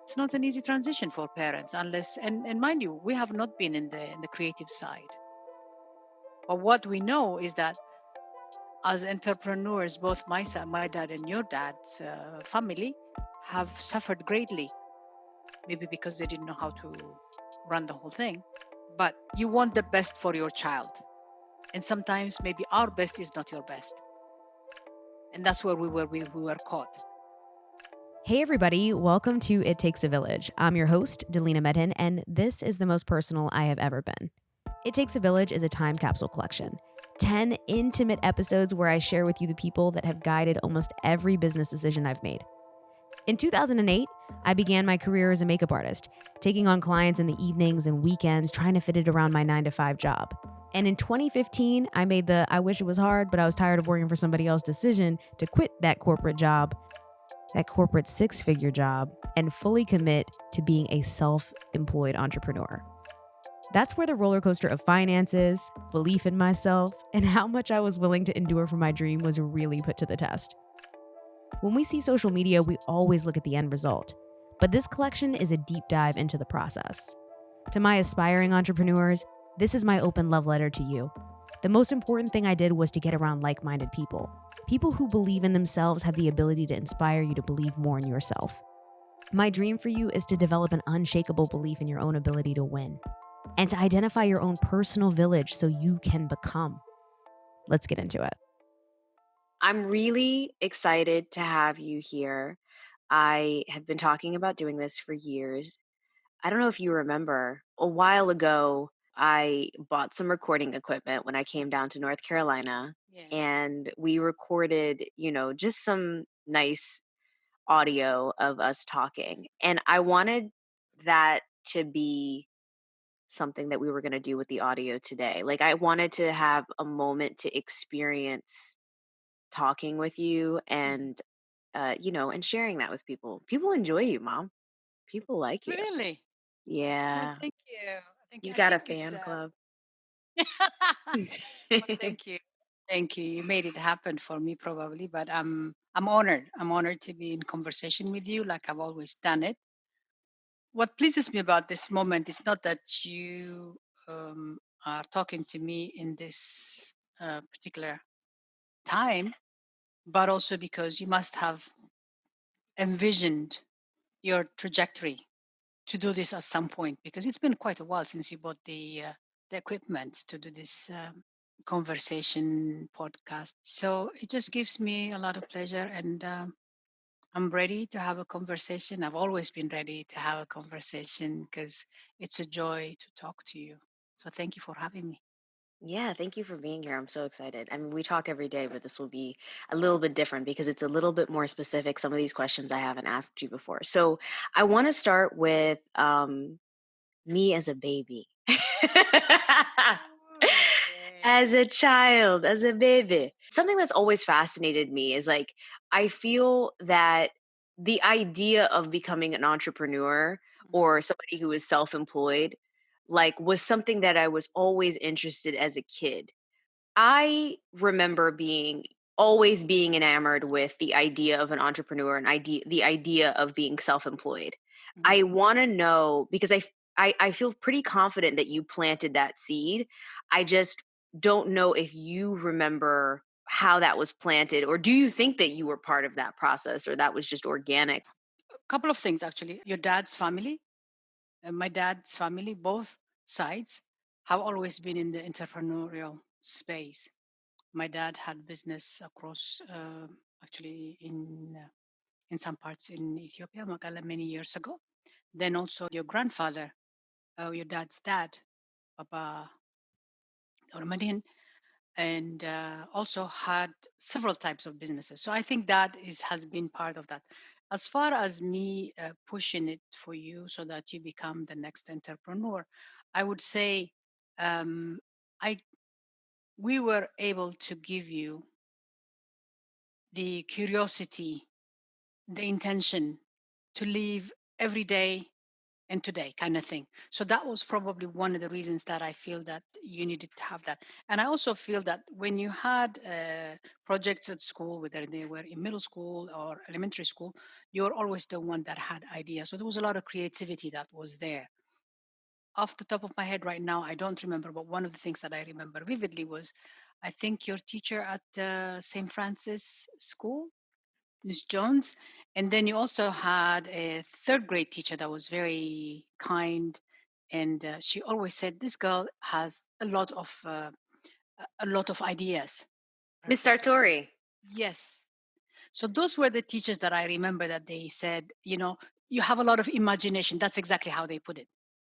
It's not an easy transition for parents unless, and mind you, we have not been in the creative side. But what we know is that as entrepreneurs, both my dad and your dad's family have suffered greatly, maybe because they didn't know how to run the whole thing. But you want the best for your child. And sometimes maybe our best is not your best. And that's where we were caught. Hey, everybody, welcome to It Takes a Village. I'm your host, Delina Medhin, and this is the most personal I have ever been. It Takes a Village is a time capsule collection. 10 intimate episodes where I share with you the people that have guided almost every business decision I've made. In 2008, I began my career as a makeup artist, taking on clients in the evenings and weekends, trying to fit it around my 9-to-5 job. And in 2015, I made the I wish it was hard, but I was tired of working for somebody else decision to quit that corporate job, that corporate six-figure job, and fully commit to being a self-employed entrepreneur. That's where the roller coaster of finances, belief in myself, and how much I was willing to endure for my dream was really put to the test. When we see social media, we always look at the end result. But this collection is a deep dive into the process. To my aspiring entrepreneurs, this is my open love letter to you. The most important thing I did was to get around like-minded people. People who believe in themselves have the ability to inspire you to believe more in yourself. My dream for you is to develop an unshakable belief in your own ability to win and to identify your own personal village so you can become. Let's get into it. I'm really excited to have you here. I have been talking about doing this for years. I don't know if you remember, a while ago, I bought some recording equipment when I came down to North Carolina, Yes. and we recorded, just some nice audio of us talking. And I wanted that to be something that we were going to do with the audio today. Like, I wanted to have a moment to experience talking with you Mhm. and sharing that with people. People enjoy you, Mom. People like you. Really? Oh, Yeah. thank you. Thank you. You I got a think it's fan club. well, thank you. Thank you. You made it happen for me probably, but I'm honored. I'm honored to be in conversation with you like I've always done it. What pleases me about this moment is not that you are talking to me in this particular time, but also because you must have envisioned your trajectory to do this at some point, because it's been quite a while since you bought the equipment to do this conversation podcast. So it just gives me a lot of pleasure, and I'm ready to have a conversation. I've always been ready to have a conversation because it's a joy to talk to you. So thank you for having me. Yeah, thank you for being here. I'm so excited. I mean, we talk every day, but this will be a little bit different because it's a little bit more specific. Some of these questions I haven't asked you before. So I want to start with me as a baby. Okay. As a child, as a baby. Something that's always fascinated me is like, I feel that the idea of becoming an entrepreneur Mhm. or somebody who is self employed, like, was something that I was always interested as a kid. I remember always being enamored with the idea of an entrepreneur and the idea of being self-employed. Mhm. I want to know because I feel pretty confident that you planted that seed. I just don't know if you remember how that was planted, or do you think that you were part of that process or that was just organic? A couple of things actually. Your dad's family, my dad's family, both sides, have always been in the entrepreneurial space. My dad had business across, actually in some parts in Ethiopia, Makala, many years ago. Then also your grandfather, your dad's dad, Papa or Medhin, and also had several types of businesses. So I think that is has been part of that. As far as me pushing it for you so that you become the next entrepreneur, I would say um, I we were able to give you the curiosity, the intention to live every day and today kind of thing. So that was probably one of the reasons that I feel that you needed to have that. And I also feel that when you had projects at school, whether they were in middle school or elementary school, you're always the one that had ideas. So there was a lot of creativity that was there. Off the top of my head right now, I don't remember, but one of the things that I remember vividly was, I think your teacher at St. Francis School, Miss Jones. And then you also had a third grade teacher that was very kind. And she always said, this girl has a lot of ideas. Miss Sartori. Yes. So those were the teachers that I remember that they said, you have a lot of imagination. That's exactly how they put it.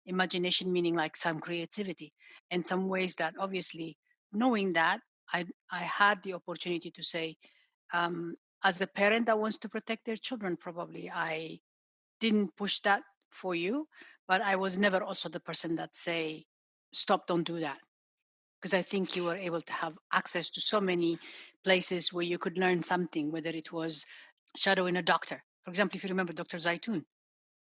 Imagination meaning like some creativity and some ways that obviously knowing that I had the opportunity to say, um, as a parent that wants to protect their children, probably I didn't push that for you, but I was never also the person that say, stop, don't do that. Because I think you were able to have access to so many places where you could learn something, whether it was shadowing a doctor. For example, if you remember Dr. Zaitun,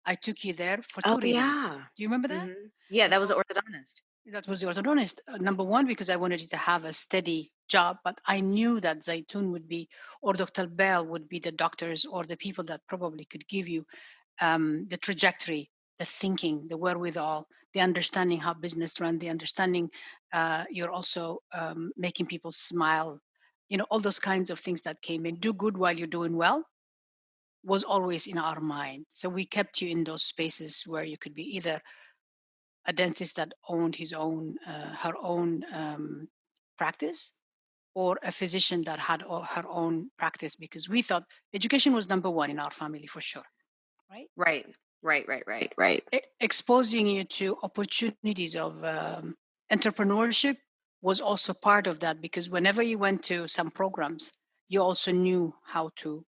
I took you there for Oh two reasons. yeah. Do you remember that? Yeah, The that was for, the orthodontist. that was the orthodontist. Number one, because I wanted you to have a steady job, but I knew that Zaitun would be, or Dr. Bell would be the doctors or the people that probably could give you the trajectory, the thinking, the wherewithal, the understanding how business run, the understanding you're also making people smile. All those kinds of things that came in. Do good while you're doing well was always in our mind. So we kept you in those spaces where you could be either a dentist that owned her own practice, or a physician that had her own practice, because we thought education was number one in our family for sure, right? Right. Right, right, right, right. Exposing you to opportunities of entrepreneurship was also part of that, because whenever you went to some programs, you also knew how to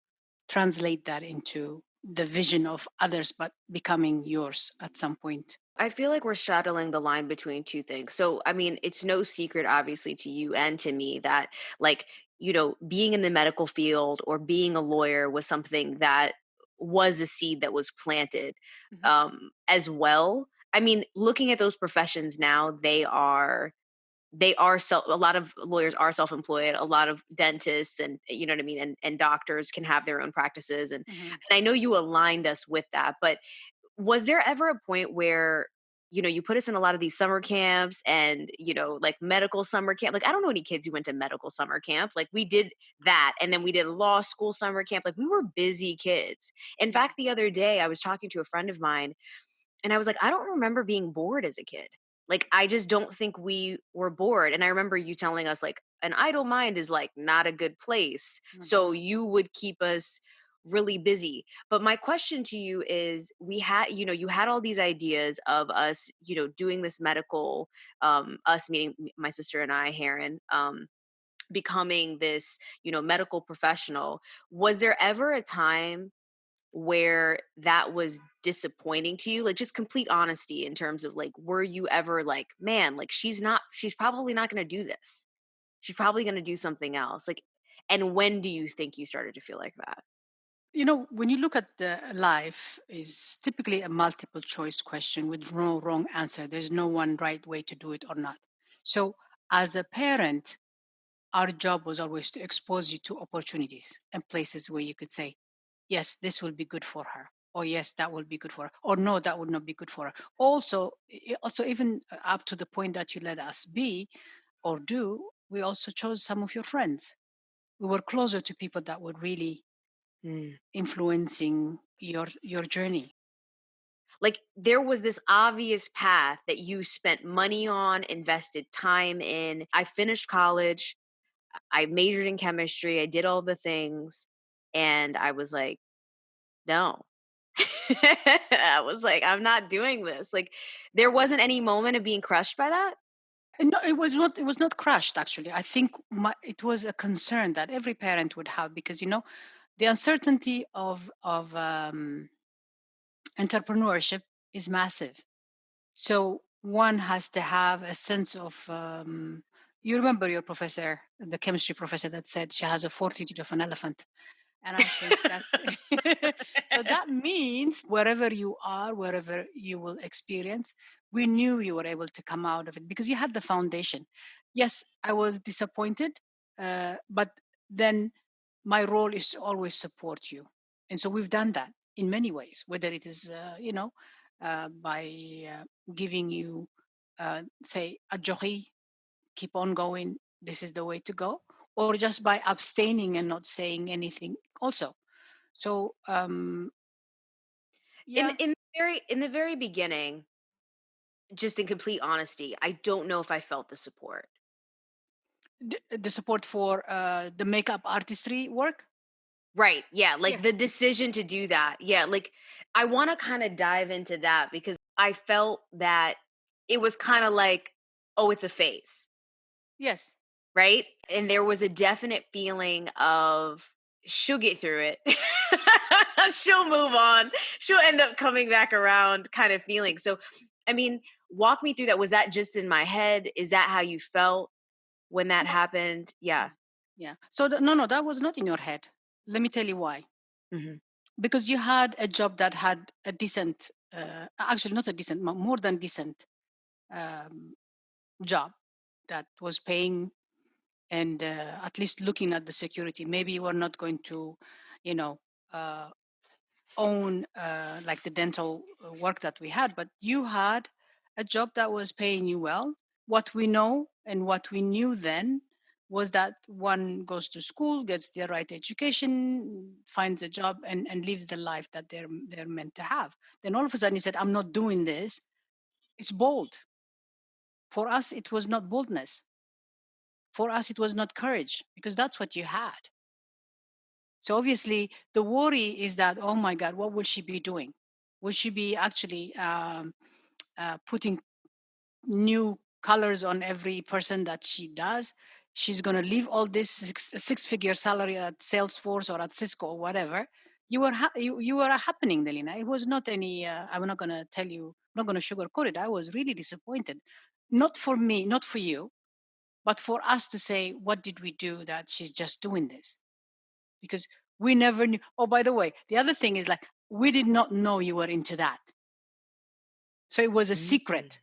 translate that into the vision of others, but becoming yours at some point. I feel like we're straddling the line between two things. So, I mean, it's no secret, obviously, to you and to me that, like, being in the medical field or being a lawyer was something that was a seed that was planted Mhm. as well. I mean, looking at those professions now, a lot of lawyers are self-employed, a lot of dentists and you know what I mean, and doctors can have their own practices, Mhm. and I know you aligned us with that, but was there ever a point where you put us in a lot of these summer camps and like medical summer camp, like I don't know any kids who went to medical summer camp, like we did that, and then we did law school summer camp, like we were busy kids. In Yeah. fact, the other day I was talking to a friend of mine and I was like, I don't remember being bored as a kid. Like, I just don't think we were bored. And I remember you telling us, like, an idle mind is like not a good place. So Mhm. you would keep us really busy. But my question to you is you had all these ideas of us, doing this medical, us meaning my sister and I, Heron, becoming this, medical professional. Was there ever a time where that was disappointing to you? Like, just complete honesty in terms of, like, were you ever like, man, like she's probably not going to do this. She's probably going to do something else. Like, and when do you think you started to feel like that? When you look at the life, is typically a multiple choice question with no wrong answer. There's no one right way to do it or not. So as a parent, our job was always to expose you to opportunities and places where you could say, yes, this will be good for her, or yes, that will be good for her, or no, that would not be good for her. Also even up to the point that you let us be or do, we also chose some of your friends. We were closer to people that were really Mm. influencing your journey. Like, there was this obvious path that you spent money on, invested time in. I finished college, I majored in chemistry, I did all the things, and I was like, no. I was like, I'm not doing this. Like, there wasn't any moment of being crushed by that? And no, it was not crushed actually. I think it was a concern that every parent would have, because the uncertainty of entrepreneurship is massive. So one has to have a sense of. You remember your professor, the chemistry professor, that said she has a fortitude of an elephant, and I think that's. So that means wherever you are, wherever you will experience, we knew you were able to come out of it because you had the foundation. Yes, I was disappointed, but then my role is to always support you. And so we've done that in many ways, whether it is, by giving you, say, a johi, keep on going, this is the way to go, or just by abstaining and not saying anything also. So, in yeah, in the very beginning, just in complete honesty, I don't know if I felt the support. the support for the makeup artistry work. Right. Yeah. Yeah. Like the decision to do that. Yeah. Like I want to kind of dive into that because I felt that it was kind of like, oh, it's a phase. Yes. Right. And there was a definite feeling of she'll get through it. She'll move on. She'll end up coming back around kind of feeling. So, I mean, walk me through that. Was that just in my head? Is that how you felt when that No. happened? Yeah. Yeah. So no, no, that was not in your head. Let me tell you why. Hmm. Because you had a job that had a decent, actually not a decent, more than decent um, job that was paying and at least looking at the security. Maybe you were not going to, you know, uh, own like the dental work that we had, but you had a job that was paying you well. What we know and what we knew then was that one goes to school, gets the right education, finds a job, and lives the life that they're meant to have. Then all of a sudden he said, "I'm not doing this." It's bold. For us, it was not boldness. For us, it was not courage because that's what you had. So obviously, the worry is that, oh my God, what will she be doing? Will she be actually putting new colors on every person that she does? She's going to leave all this six-figure salary at Salesforce or at Cisco or whatever. You were happening, Delina. It was not any. I'm not going to tell you. I'm not going to sugarcoat it. I was really disappointed, not for me, not for you, but for us to say, what did we do that she's just doing this? Because we never knew. Oh, by the way, the other thing is like we did not know you were into that, so it was a secret.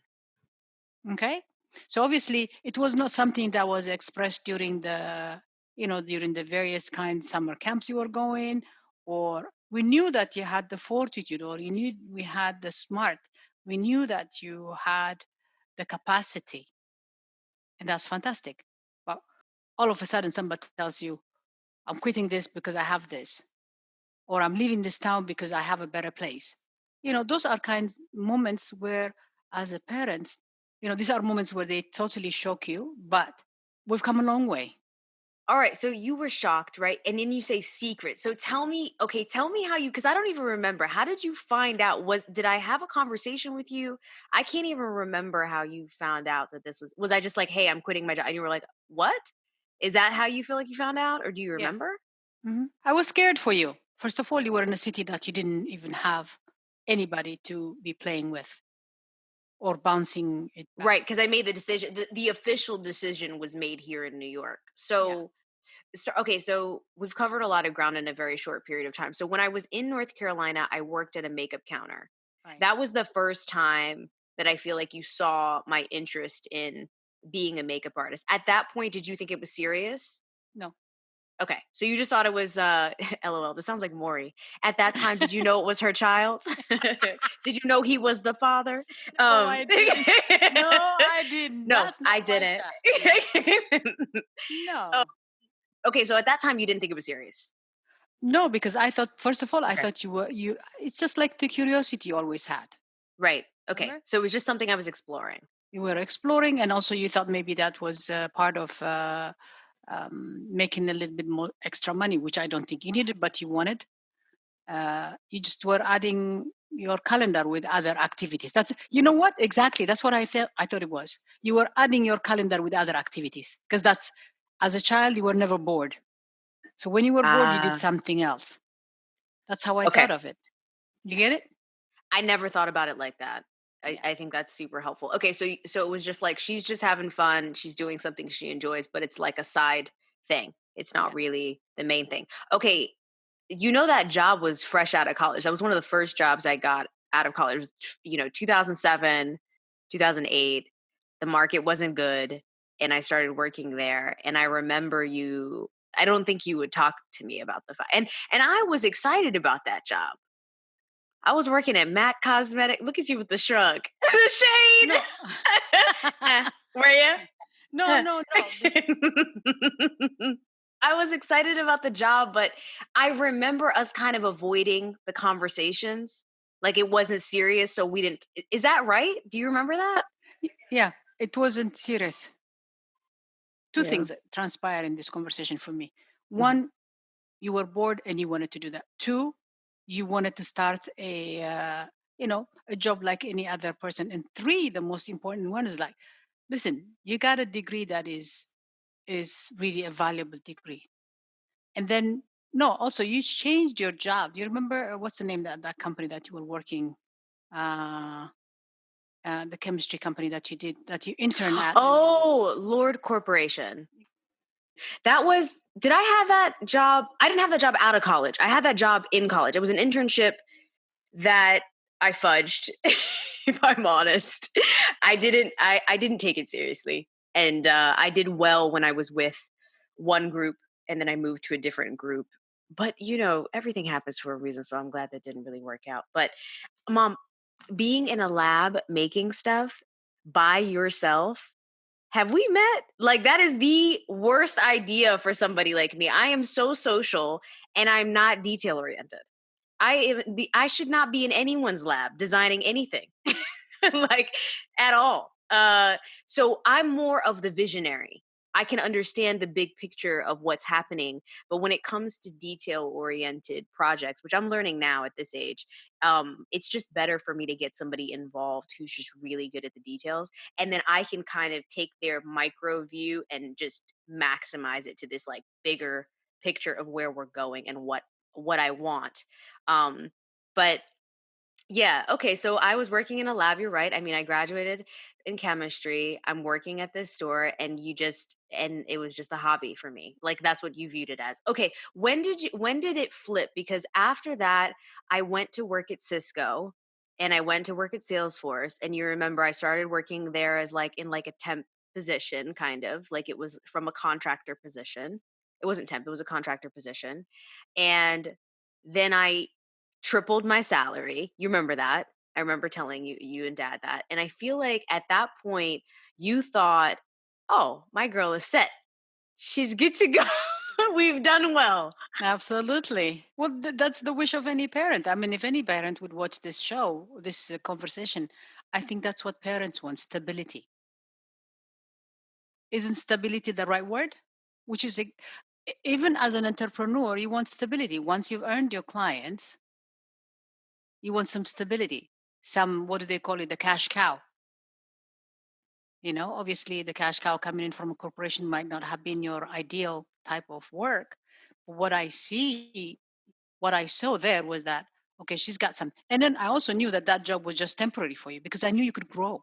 Okay, so obviously it was not something that was expressed during the, during the various kind summer camps you were going, or we knew that you had the fortitude, or you knew we had the smart. We knew that you had the capacity, and that's fantastic. But all of a sudden, somebody tells you, "I'm quitting this because I have this," or "I'm leaving this town because I have a better place." Those are kind moments where, as a parent, these are moments where they totally shock you, but we've come a long way. All right, so you were shocked, right? And then you say secret. So tell me, okay, tell me how you because I don't even remember. How did you find out? Did I have a conversation with you? I can't even remember how you found out that this was I just like, "Hey, I'm quitting my job." And you were like, "What?" Is that how you feel like you found out or do you Yeah. remember? I was scared for you. First of all, you were in a city that you didn't even have anybody to be playing with or bouncing it back Right, because I made the decision. The official decision was made here in New York. Yeah. Okay, so we've covered a lot of ground in a very short period of time. So when I was in North Carolina, I worked at a makeup counter. Right. That was the first time that I feel like you saw my interest in being a makeup artist. At that point, did you think it was serious? No. Okay, so you just thought it was LOL. This sounds like Maury. At that time, did you know it was her child? Did you know he was the father? No, I didn't. No, I didn't. No, That's not I my didn't. child. Yeah. So No. okay, so at that time you didn't think it was serious. No, because I thought, first of all, I Okay. thought it's just like the curiosity you always had. Right. Okay. Remember? So it was just something I was exploring. You were exploring, and also you thought maybe that was part of making a little bit more extra money, which I don't think you needed, but you wanted. You just were adding your calendar with other activities. That's, you know what? Exactly. That's what I felt. I thought it was. You were adding your calendar with other activities because that's, as a child, you were never bored. So when you were bored, you did Ah, something else. That's how I okay. thought of it. You get it? I never thought about it like that. I, Yeah. I think that's super helpful. Okay, so it was just like she's just having fun, she's doing something she enjoys, but it's like a side thing. It's not Yeah. really the main thing. Okay, that job was fresh out of college. That was one of the first jobs I got out of college. It was, 2007, 2008. The market wasn't good, and I started working there. And I remember you. I don't think you would talk to me about the fact, and I was excited about that job. I was working at MAC Cosmetic. Look at you with the shrug, the shade. No. Were you? No, no, no. I was excited about the job, but I remember us kind of avoiding the conversations. Like it wasn't serious, so we didn't. Is that right? Do you remember that? Yeah, it wasn't serious. Two Yeah. things transpire in this conversation for me. Mhm. One, you were bored and you wanted to do that. Two, you wanted to start a job like any other person. And three, the most important one is like, listen, you got a degree that is really a valuable degree. And then no, also you changed your job. Do you remember what's the name that company that you were working? Uh, the chemistry company that you interned at. Oh, Lord Corporation. That was. Did I have that job? I didn't have that job out of college. I had that job in college. It was an internship that I fudged, if I'm honest. I didn't take it seriously. And I did well when I was with one group, and then I moved to a different group. But everything happens for a reason, so I'm glad that didn't really work out. But mom, being in a lab making stuff by yourself, have we met? Like that is the worst idea for somebody like me. I am so social and I'm not detail oriented. I should not be in anyone's lab designing anything. Like at all. So I'm more of the visionary. I can understand the big picture of what's happening, but when it comes to detail oriented projects, which I'm learning now at this age, it's just better for me to get somebody involved who's just really good at the details, and then I can kind of take their micro view and just maximize it to this like bigger picture of where we're going and what I want. But yeah. Okay. So I was working in a lab. You're right. I mean, I graduated in chemistry. I'm working at this store, and and it was just a hobby for me. Like that's what you viewed it as. Okay. When did it flip? Because after that, I went to work at Cisco and I went to work at Salesforce. And you remember I started working there as like in like a temp position, kind of like it was from a contractor position. It wasn't temp, it was a contractor position. And then I tripled my salary. You remember that. I remember telling you and dad that. And I feel like at that point you thought, "Oh, my girl is set. She's good to go. We've done well." Absolutely. Well, that's the wish of any parent. I mean, if any parent would watch this show, this conversation, I think that's what parents want: stability. Isn't stability the right word? Which is even as an entrepreneur, you want stability. Once you've earned your clients, you want some stability. Some, what do they call it? The cash cow. Obviously, the cash cow coming in from a corporation might not have been your ideal type of work. But what I saw there was that, okay, she's got some. And then I also knew that that job was just temporary for you because I knew you could grow.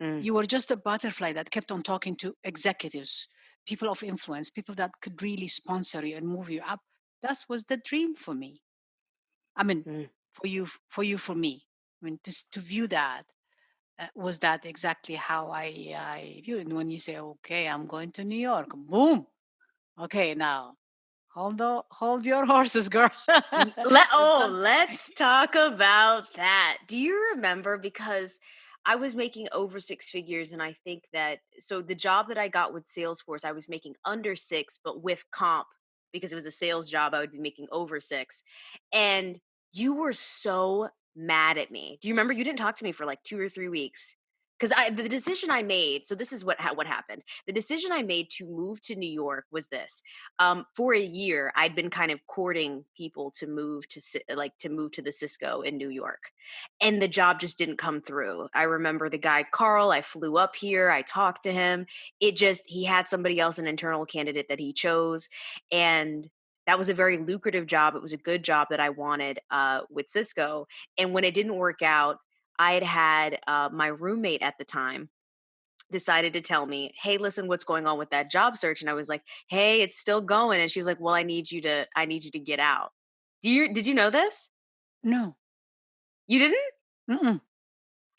Mm, You were just a butterfly that kept on talking to executives, people of influence, people that could really sponsor you and move you up. That was the dream for me. I mean, mm, for me. I mean, just to view that, was that exactly how I view it. And when you say, okay, I'm going to New York, boom. Okay, now hold your horses, girl. It's not- Let's talk about that. Do you remember? Because I was making over six figures, and I think that so the job that I got with Salesforce, I was making under six, but with comp because it was a sales job, I would be making over six. And you were so mad at me. Do you remember? You didn't talk to me for like 2 or 3 weeks because the decision I made. So this is what happened. The decision I made to move to New York was this: for a year I'd been kind of courting people to move to move to the Cisco in New York, and the job just didn't come through. I remember the guy Carl. I flew up here, I talked to him. He had somebody else, an internal candidate that he chose, and that was a very lucrative job. It was a good job that I wanted with Cisco. And when it didn't work out, I had my roommate at the time decided to tell me, "Hey, listen, what's going on with that job search?" And I was like, "Hey, it's still going." And she was like, "Well, I need you to get out." Did you know this? No. You didn't? Mm-mm.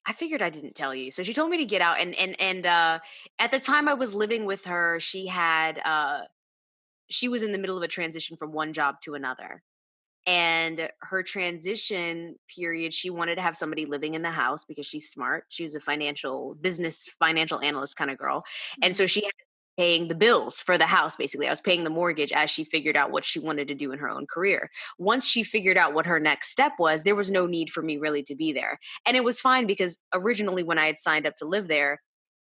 I figured I didn't tell you. So she told me to get out, and at the time I was living with her, she was in the middle of a transition from one job to another. And her transition period, she wanted to have somebody living in the house because she's smart. She was a financial analyst kind of girl. And Mhm. so she had paying the bills for the house. Basically, I was paying the mortgage as she figured out what she wanted to do in her own career. Once she figured out what her next step was, there was no need for me really to be there. And it was fine because originally when I had signed up to live there,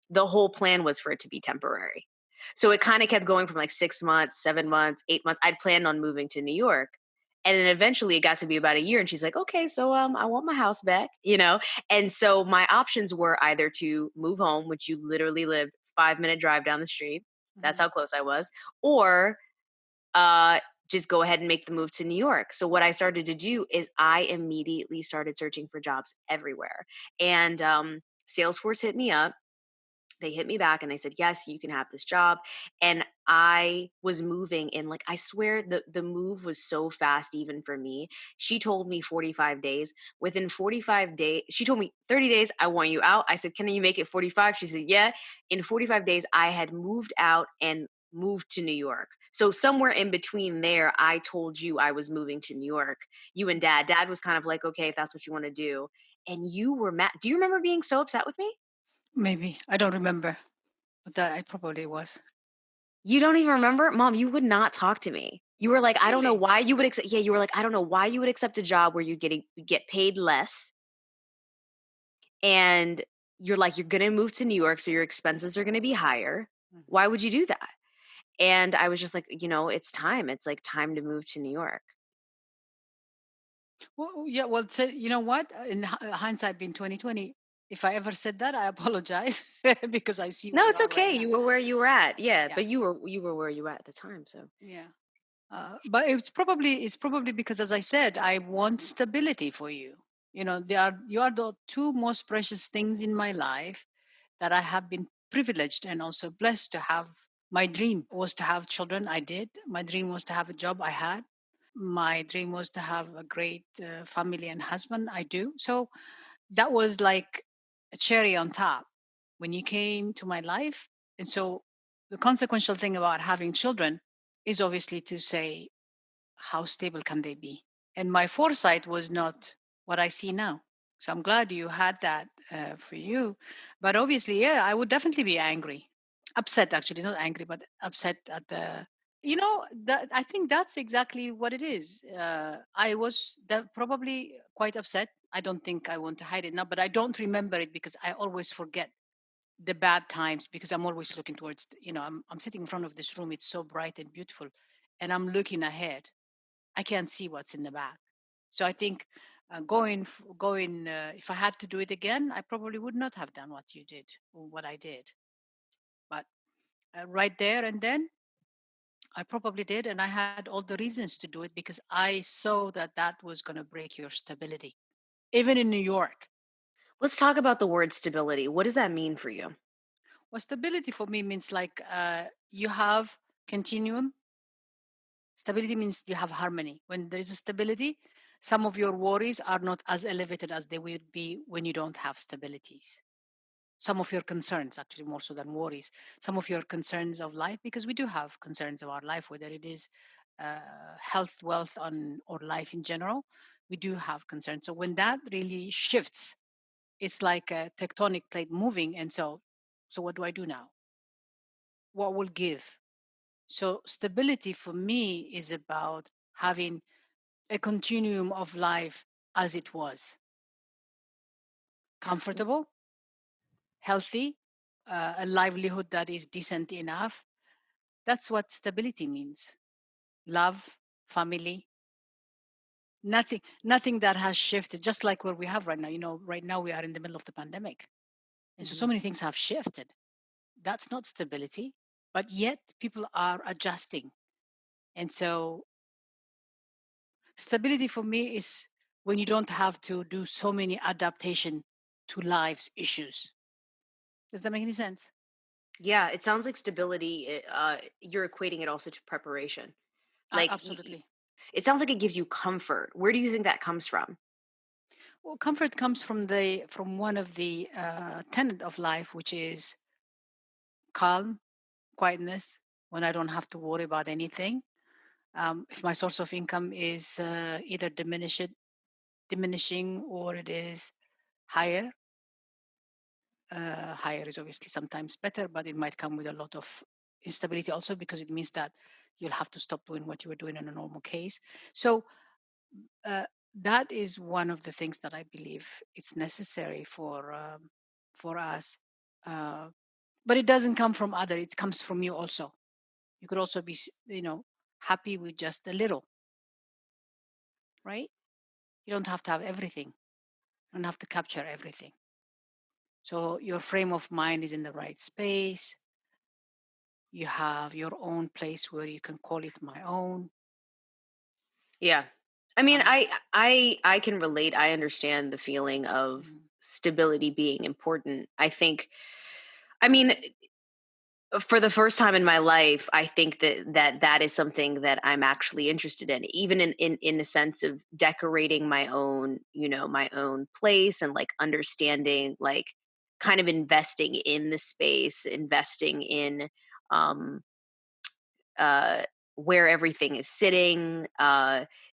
the whole plan was for it to be temporary. So it kind of kept going from like 6 months, 7 months, 8 months. I'd planned on moving to New York. And then eventually it got to be about a year. And she's like, okay, so I want my house back. And so my options were either to move home, which you literally lived 5-minute drive down the street. That's Mhm. how close I was. Or uh just go ahead and make the move to New York. So what I started to do is I immediately started searching for jobs everywhere. And Salesforce hit me up, they hit me back and they said, "Yes, you can have this job." And I was moving in, like, I swear the move was so fast even for me. She told me 45 days. Within 45 days, she told me 30 days, I want you out. I said, "Can you make it 45?" She said, "Yeah." In 45 days, I had moved out and moved to New York. So somewhere in between there, I told you I was moving to New York. You and Mhm. dad was kind of like, "Okay, if that's what you want to do." And you were mad. Do you remember being so upset with me? Maybe. I don't remember, but that I probably was. You don't even remember? Mom, you would not talk to me. You were like, "I don't know Really? why you would accept." Yeah, you were like, "I don't know why you would accept a job where you get paid less, and you're like, you're gonna move to New York, so your expenses are gonna be higher. Mhm. Why would you do that?" And I was just like, "It's time. It's, like, time to move to New York." Well, yeah. Well, you know what? In hindsight, being 2020, if I ever said that, I apologize because I see where No, you it's are right okay. now. You were where you were at. Yeah, Yeah. but you were where you were at the time, so. Yeah. But it's probably because, as I said, I want stability for you. You are the two most precious things in my life that I have been privileged and also blessed to have. My dream was to have children. I did. My dream was to have a job. I had. My dream was to have a great family and husband. I do. So that was like a cherry on top when you came to my life. And so the consequential thing about having children is obviously to say, how stable can they be? And my foresight was not what I see now. So I'm glad you had that for you. But obviously, yeah, I would definitely be angry, upset actually, not angry, but upset at that I think that's exactly what it is. I was probably quite upset. I don't think I want to hide it now, but I don't remember it because I always forget the bad times because I'm always looking towards, I'm sitting in front of this room. It's so bright and beautiful. And I'm looking ahead. I can't see what's in the back. So I think if I had to do it again, I probably would not have done what you did or what I did. But right there and then, I probably did. And I had all the reasons to do it because I saw that that was going to break your stability, even in New York. Let's talk about the word stability. What does that mean for you? Well, stability for me means like you have continuum. Stability means you have harmony. When there is a stability, some of your worries are not as elevated as they would be when you don't have stabilities. Some of your concerns, actually, more so than worries, some of your concerns of life, because we do have concerns of our life, whether it is health, wealth, or life in general, we do have concerns. So when that really shifts, it's like a tectonic plate moving. And so what do I do now? What will give? So stability for me is about having a continuum of life as it was, comfortable, healthy, a livelihood that is decent enough. That's what stability means. Love, family, nothing that has shifted, just like where we have right now. Right now we are in the middle of the pandemic. And so Mhm. many things have shifted. That's not stability, but yet people are adjusting. And so stability for me is when you don't have to do so many adaptation to life's issues. Does that make any sense? Yeah, it sounds like stability, you're equating it also to preparation. Like, Absolutely. it sounds like it gives you comfort. Where do you think that comes from? Well, comfort comes from one of the tenet of life, which is calm, quietness. When I don't have to worry about anything. If my source of income is either diminishing, or it is higher. Higher is obviously sometimes better, but it might come with a lot of instability also, because it means that you'll have to stop doing what you were doing in a normal case. So uh, that is one of the things that I believe it's necessary for us. Uh, but it doesn't come from other; it comes from you also. You could also be, happy with just a little, right? You don't have to have everything. You don't have to capture everything. So your frame of mind is in the right space. You have your own place where you can call it my own. Yeah. I mean, Um, I can relate. I understand the feeling of mm, stability being important. I mean, for the first time in my life, I think that is something that I'm actually interested in, even in the sense of decorating my own, my own place, and like understanding, like kind of investing in the space, investing in um uh, where everything is sitting,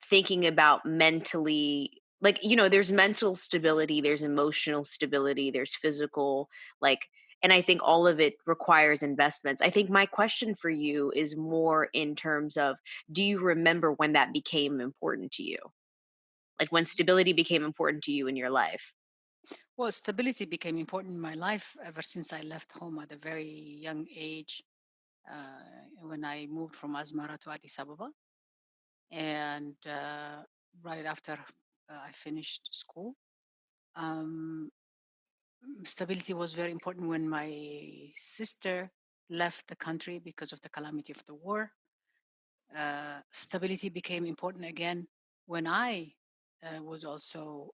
thinking about mentally, like, there's mental stability, there's emotional stability, there's physical, like, and I think all of it requires investments. I think my question for you is more in terms of, do you remember when that became important to you? Like when stability became important to you in your life? well, stability became important in my life ever since I left home at a very young age, uh, when I moved from Asmara to Addis Ababa. And right after I finished school, um, stability was very important when my sister left the country because of the calamity of the war. Stability became important again when I was also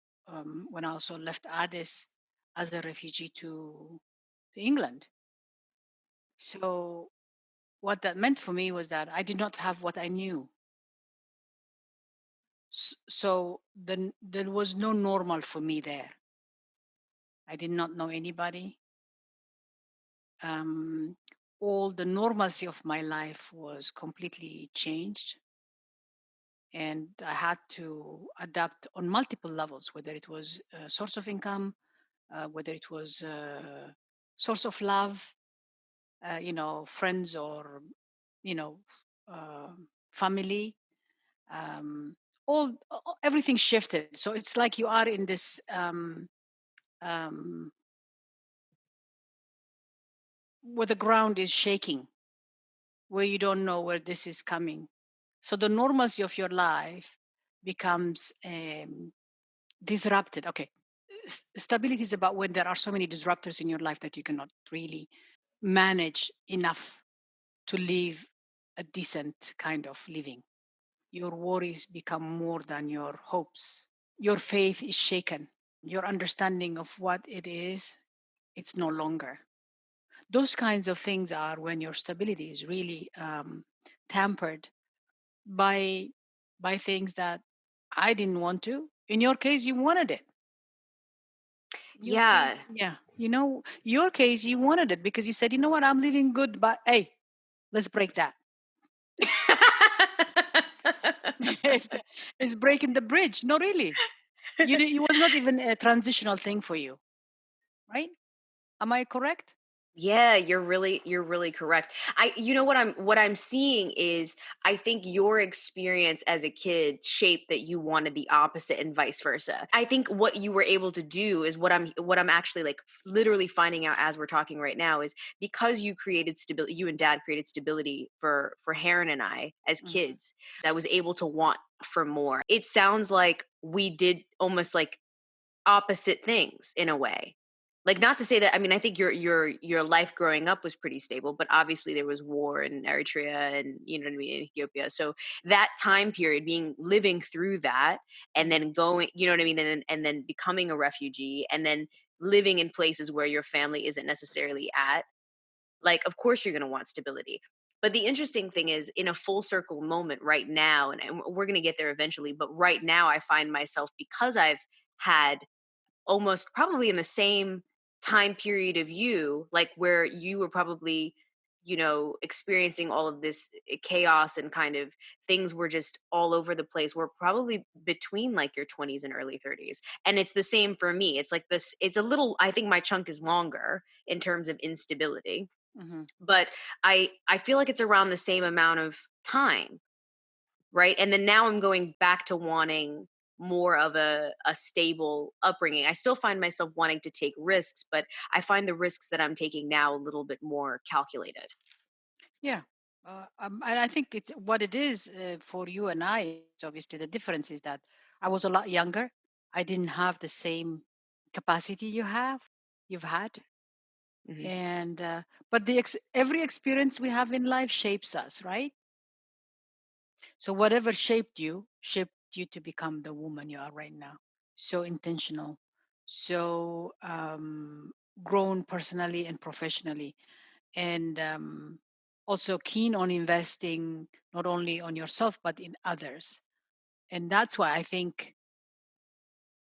when I also left Addis as a refugee to England. So what that meant for me was that I did not have what I knew. So then there was no normal for me there. I did not know anybody. Um, all the normalcy of my life was completely changed, and I had to adapt on multiple levels, whether it was a source of income, whether it was a source of love, friends, or you know, uh, family. Um, everything shifted. So it's like you are in this um, where the ground is shaking, where you don't know where this is coming. So the normalcy of your life becomes disrupted. Okay, stability is about when there are so many disruptors in your life that you cannot really manage enough to live a decent kind of living. Your worries become more than your hopes. Your faith is shaken. Your understanding of what it is, it's no longer. Those kinds of things are when your stability is really tampered by things that I didn't want to. In your case, you wanted it. Your Yeah. case, yeah. Your case, you wanted it because you said, you know what, I'm living good, but hey, let's break that. it's, the, it's breaking the bridge. No, really. It was not even a transitional thing for you, right? Am I correct? Yeah, you're really correct. What I'm seeing is, I think your experience as a kid shaped that you wanted the opposite and vice versa. I think what you were able to do is what I'm actually like literally finding out as we're talking right now is, because you created stability, you and dad created stability for Heron and I as Mhm. kids. I was able to want for more. It sounds like we did almost like opposite things in a way. Like, not to say that, I mean, I think your life growing up was pretty stable, but obviously there was war in Eritrea, and you know what I mean, in Ethiopia. So that time period, being living through that, and Mm. then going, you know what I mean, and then becoming a refugee, and then living in places where your family isn't necessarily at. Like, of course, you're going to want stability. But the interesting thing is, in a full circle moment right now, and we're going to get there eventually, but right now, I find myself, because I've had almost probably in the same time period of you, like where you were probably, experiencing all of this chaos and kind of things were just all over the place. We're probably between like your 20s and early 30s. And it's the same for me. It's like this, it's a little, I think my chunk is longer in terms of instability, Hmm. but I feel like it's around the same amount of time, right? And then now I'm going back to wanting more of a stable upbringing. I still find myself wanting to take risks, but I find the risks that I'm taking now a little bit more calculated. Yeah. And I think it's what it is for you and I. It's obviously the difference is that I was a lot younger. I didn't have the same capacity you've had. Hmm. And, but every experience we have in life shapes us, right? So whatever shaped you to become the woman you are right now. So intentional, so grown personally and professionally, and also keen on investing not only on yourself but in others. And that's why I think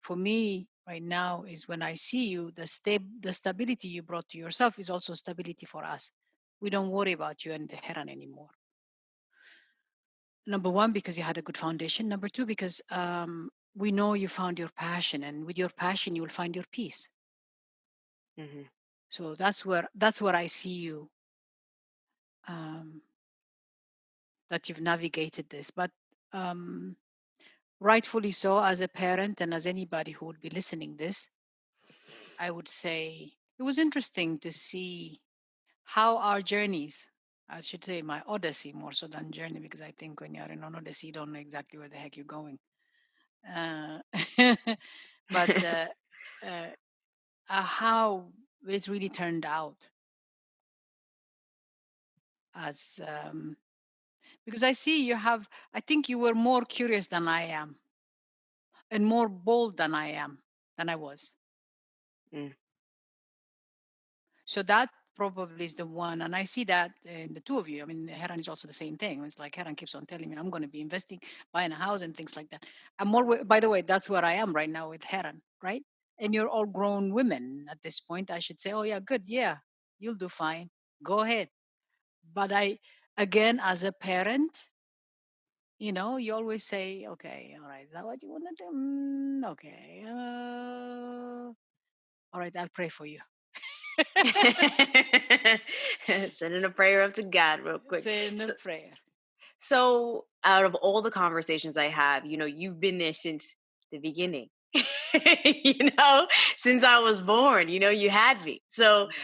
for me right now is when I see you, the stability you brought to yourself is also stability for us. We don't worry about you and the Heron anymore. Number one, because you had a good foundation. Number two, because we know you found your passion, and with your passion, you will find your peace. Hmm. So that's where I see you, um, that you've navigated this. But um, rightfully so, as a parent and as anybody who would be listening this, I would say it was interesting to see how our journeys. I should say my odyssey more so than journey, because I think when you're in an odyssey, you don't know exactly where the heck you're going. Uh, but uh, how it really turned out as because I see you have. I think you were more curious than I am, and more bold than I was. Mm. So that probably is the one, and I see that in the two of you. I mean, Heran is also the same thing. It's like Heran keeps on telling me, "I'm going to be investing, buying a house, and things like that." I'm more. By the way, that's where I am right now with Heran, right? And you're all grown women at this point. I should say, "Oh yeah, good, yeah, you'll do fine. Go ahead." But again, as a parent, you always say, "Okay, all right, is that what you want to do? Okay, all right, I'll pray for you." Sending a prayer up to God real quick. Saying a So, prayer. so out of all the conversations I have, you've been there since the beginning. you know, since I was born, you had me. So Yeah.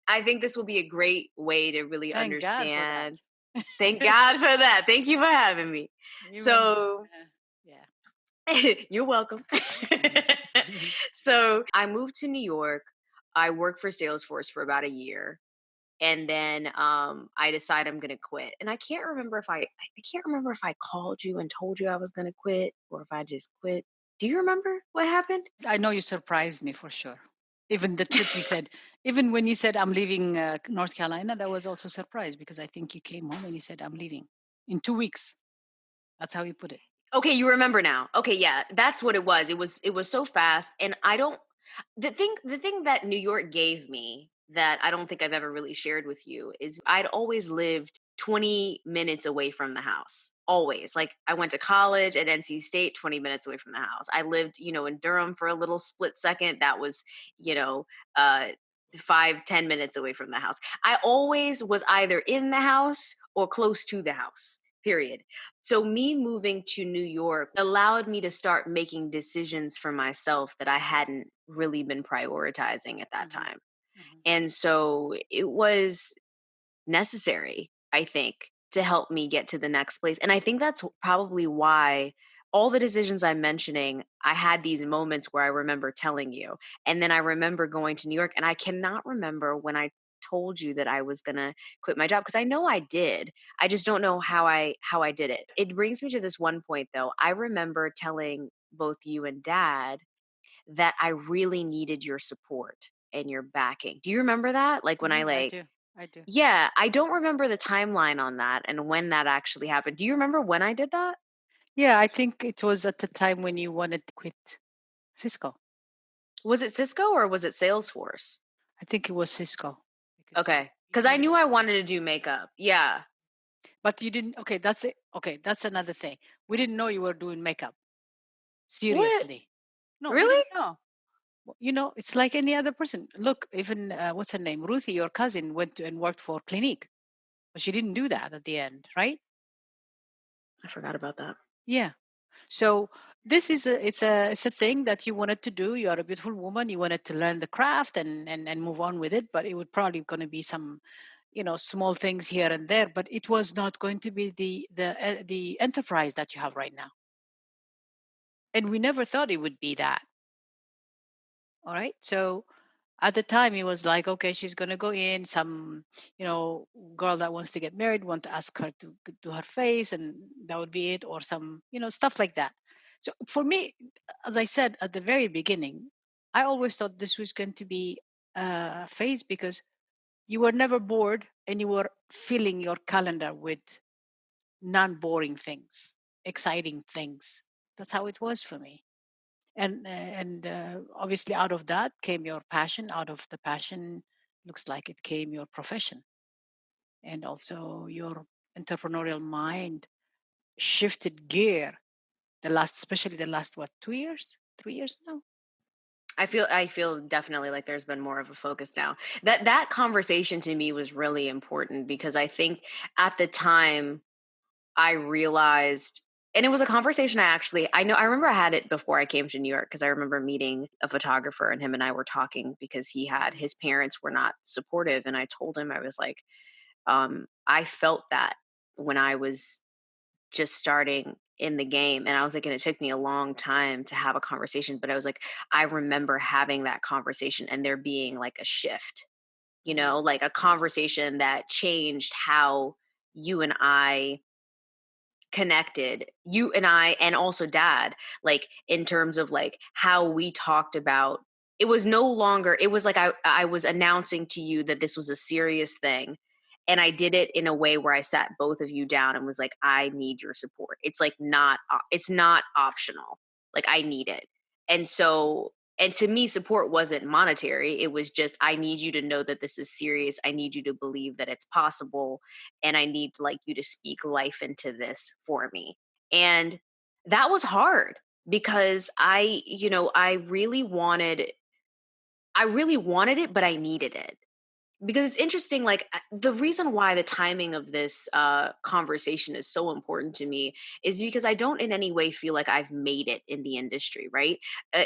I think this will be a great way to really Thank God for that. understand. Thank God for that. Thank you for having me. Even, So yeah. you're welcome. Mhm. So I moved to New York. I worked for Salesforce for about a year. And then I decide I'm gonna quit. And I can't remember if I called you and told you I was gonna quit or if I just quit. Do you remember what happened? I know you surprised me for sure. Even the trip you said, even when you said I'm leaving North Carolina, that was also surprise because I think you came home and you said I'm leaving in 2 weeks. That's how you put it. Okay, you remember now. Okay, yeah, that's what it was. It was so fast, and I don't. The thing that New York gave me that I don't think I've ever really shared with you is I'd always lived 20 minutes away from the house. Always. Like I went to college at NC State, 20 minutes away from the house. I lived, in Durham for a little split second. That was, you know, uh 5-10 minutes away from the house. I always was either in the house or close to the house. Period. So me moving to New York allowed me to start making decisions for myself that I hadn't really been prioritizing at that Hmm. time. Hmm. And so it was necessary, I think, to help me get to the next place. And I think that's probably why all the decisions I'm mentioning, I had these moments where I remember telling you. And then I remember going to New York and I cannot remember when I told you that I was going to quit my job because I know I did. I just don't know how I did it. It brings me to this one point though. I remember telling both you and dad that I really needed your support and your backing. Do you remember that? Like when I I like do. I do. Yeah, I don't remember the timeline on that and when that actually happened. Do you remember when I did that? Yeah, I think it was at the time when you wanted to quit Cisco. Was it Cisco or was it Salesforce? I think it was Cisco because Okay, you because I wanted knew to I quit. wanted to do makeup. Yeah. But you didn't. Okay, that's it. Okay, that's another thing. We didn't know you were doing makeup. What? Seriously. No, we Really? didn't know. It's like any other person. Look, even what's her name? Ruthie, your cousin, went to and worked for Clinique, but she didn't do that at the end, right? I forgot about that. Yeah. So this is it's a thing that you wanted to do. You are a beautiful woman. You wanted to learn the craft and move on with it, but it would probably going to be some small things here and there, but it was not going to be the enterprise that you have right now, and we never thought it would be that. All right, so at the time it was like, okay, she's going to go in, some you know girl that wants to get married want to ask her to do her face, and that would be it, or some stuff like that. So for me, as I said at the very beginning, I always thought this was going to be a phase, because you were never bored and you were filling your calendar with non-boring things, exciting things. That's how it was for me. And obviously, out of that came your passion. Out of the passion, looks like it came your profession, and also your entrepreneurial mind shifted gear. Especially the last, what, 2 years, 3 years now. I feel definitely like there's been more of a focus now. That conversation to me was really important because I think at the time I realized, and it was a conversation I remember I had it before I came to New York because I remember meeting a photographer and him and I were talking because Mhm. his parents were not supportive. And I told him, I was like, I felt that when I was just starting in the game. And I was like, and it took me a long time to have a conversation, but I was like, I remember having that conversation and there being like a shift, Mhm. like a conversation that changed how you and I connected, you and I, and also dad, like in terms of like how we talked about, it was no longer, it was like I was announcing to you that this was a serious thing, and I did it in a way where I sat both of you down and was like, I need your support. It's like it's not optional, like I need it. And so, and to me, support wasn't monetary, it was just, I need you to know that this is serious, I need you to believe that it's possible, and I need like you to speak life into this for me. And that was hard because I really wanted it, but I needed it. Because it's interesting, like the reason why the timing of this conversation is so important to me is because I don't in any way feel like I've made it in the industry, right?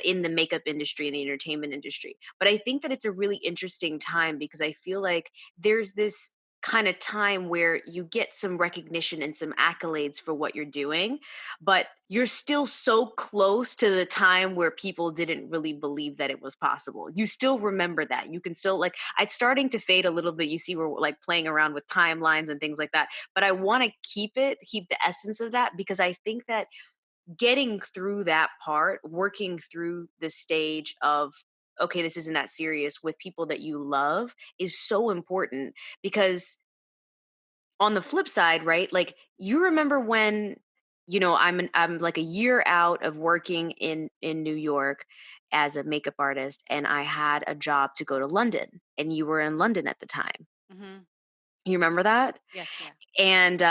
In the makeup industry, in the entertainment industry. But I think that it's a really interesting time because I feel like there's this kind of time where you get some recognition and some accolades for what you're doing, but you're still so close to the time where people didn't really believe that it was possible. You still remember that. You can still, like, it's starting to fade a little bit. You see, we're like playing around with timelines and things like that. But I want to keep the essence of that because I think that getting through that part, working through the stage of, okay, this isn't that serious with people that you love is so important because on the flip side, right? Like you remember when, I'm like a year out of working in New York as a makeup artist, and I had a job to go to London, and you were in London at the time. Mhm. You remember Yes. that? Yes. Yeah. And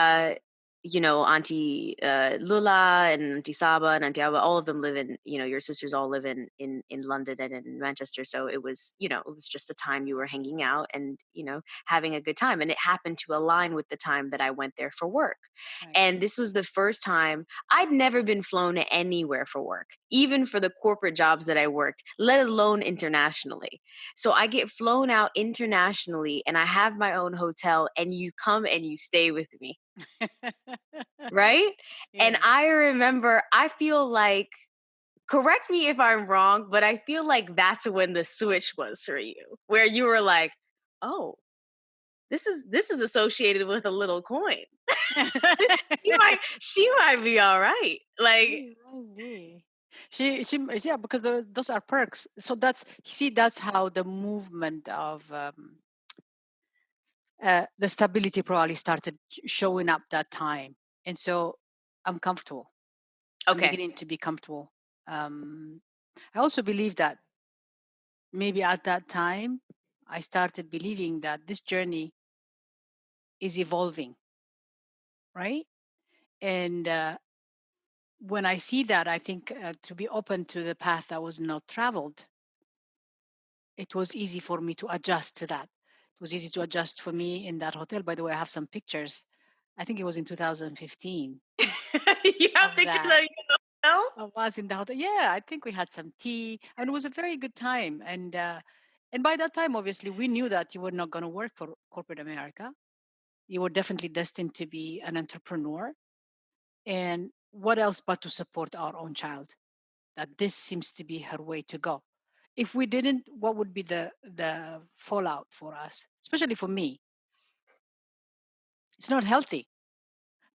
Auntie Lula and Auntie Saba and Auntie Alba, all of them live in, your sisters all live in London and in Manchester. So it was, it was just the time you were hanging out and, having a good time. And it happened to align with the time that I went there for work. Right. And this was the first time I'd never been flown anywhere for work, even for the corporate jobs that I worked, let alone internationally. So I get flown out internationally and I have my own hotel and you come and you stay with me, right? And Yes. I remember, I feel like, correct me if I'm wrong, but I feel like that's when the switch was for you, where you were like, oh, this is associated with a little coin. She might be all right. Like, She might be. Yeah, because those are perks. So that's how the movement of the stability probably started showing up that time. And so I'm comfortable. I'm Okay. beginning to be comfortable. Um, I also believe that maybe at that time, I started believing that this journey is evolving, right? And when I see that, I think to be open to the path that was not traveled, it was easy for me to adjust to that. It was easy to adjust for me in that hotel. By the way, I have some pictures. I think it was in 2015 You have of pictures that. of you in the hotel? Of us in the hotel. Yeah, I think we had some tea, and it was a very good time. And by that time, obviously, we knew that you were not going to work for corporate America. You were definitely destined to be an entrepreneur. And what else but to support our own child? That this seems to be her way to go. If we didn't, what would be the fallout for us, especially for me? It's not healthy.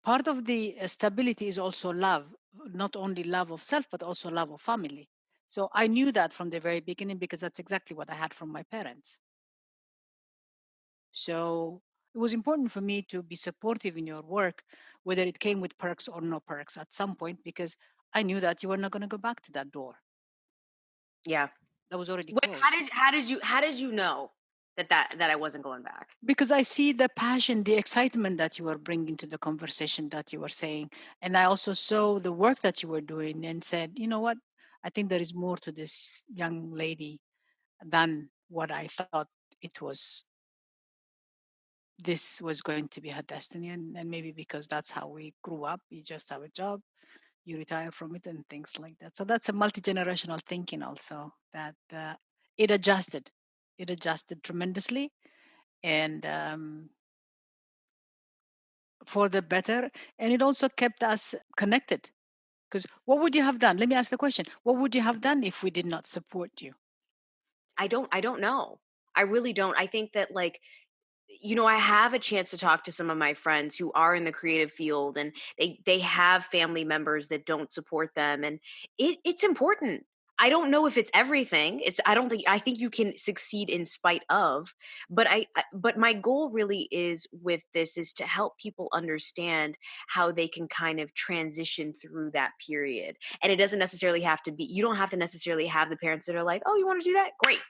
Part of the stability is also love, not only love of self, but also love of family. So I knew that from the very beginning because that's exactly what I had from my parents. So it was important for me to be supportive in your work, whether it came with perks or no perks at some point, because I knew that you were not going to go back to that door. Yeah. That was already Wait, how closed. did how did you how did you know that I wasn't going back? Because I see the passion, the excitement that you were bringing to the conversation that you were saying. And I also saw the work that you were doing and said, you know what? I think there is more to this young lady than what I thought it was. This was going to be her destiny. And maybe because that's how we grew up, you just have a job, you retire from it, and things like that. So that's a multi generational thinking also that it adjusted. It adjusted tremendously. And for the better, and it also kept us connected, because what would you have done? Let me ask the question: what would you have done if we did not support you? I don't know. I really don't. I think that, like, I have a chance to talk to some of my friends who are in the creative field, and they have family members that don't support them, and it's important. I don't know if it's everything. I think you can succeed in spite of, but but my goal really is with this is to help people understand how they can kind of transition through that period. And it doesn't necessarily have to be, you don't have to necessarily have the parents that are like, "Oh, you want to do that? Great."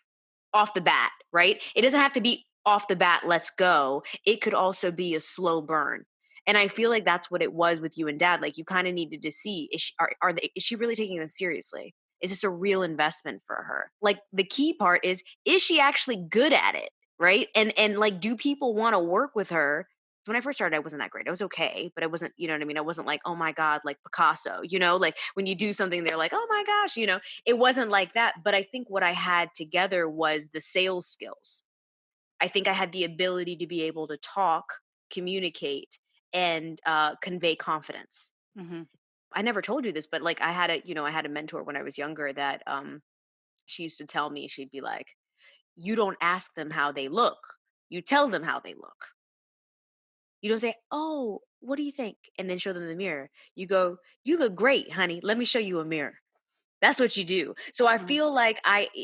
Off the bat, right? It doesn't have to be off the bat, let's go. It could also be a slow burn. And I feel like that's what it was with you and dad. Like, you kind of needed to see, is she really taking this seriously? Is this a real investment for her? Like, the key part is she actually good at it? Right. And like, do people want to work with her? So when I first started, I wasn't that great. I was okay, but I wasn't, you know what I mean? I wasn't like, oh my God, like Picasso, like when you do something, they're like, oh my gosh, it wasn't like that. But I think what I had together was the sales skills. I think I had the ability to be able to talk, communicate, and convey confidence. Hmm. I never told you this, but like, I had a mentor when I was younger that she used to tell me, she'd be like, you don't ask them how they look, you tell them how they look. You don't say, oh, what do you think? And then show them the mirror. You go, you look great, honey. Let me show you a mirror. That's what you do. So I Hmm. feel like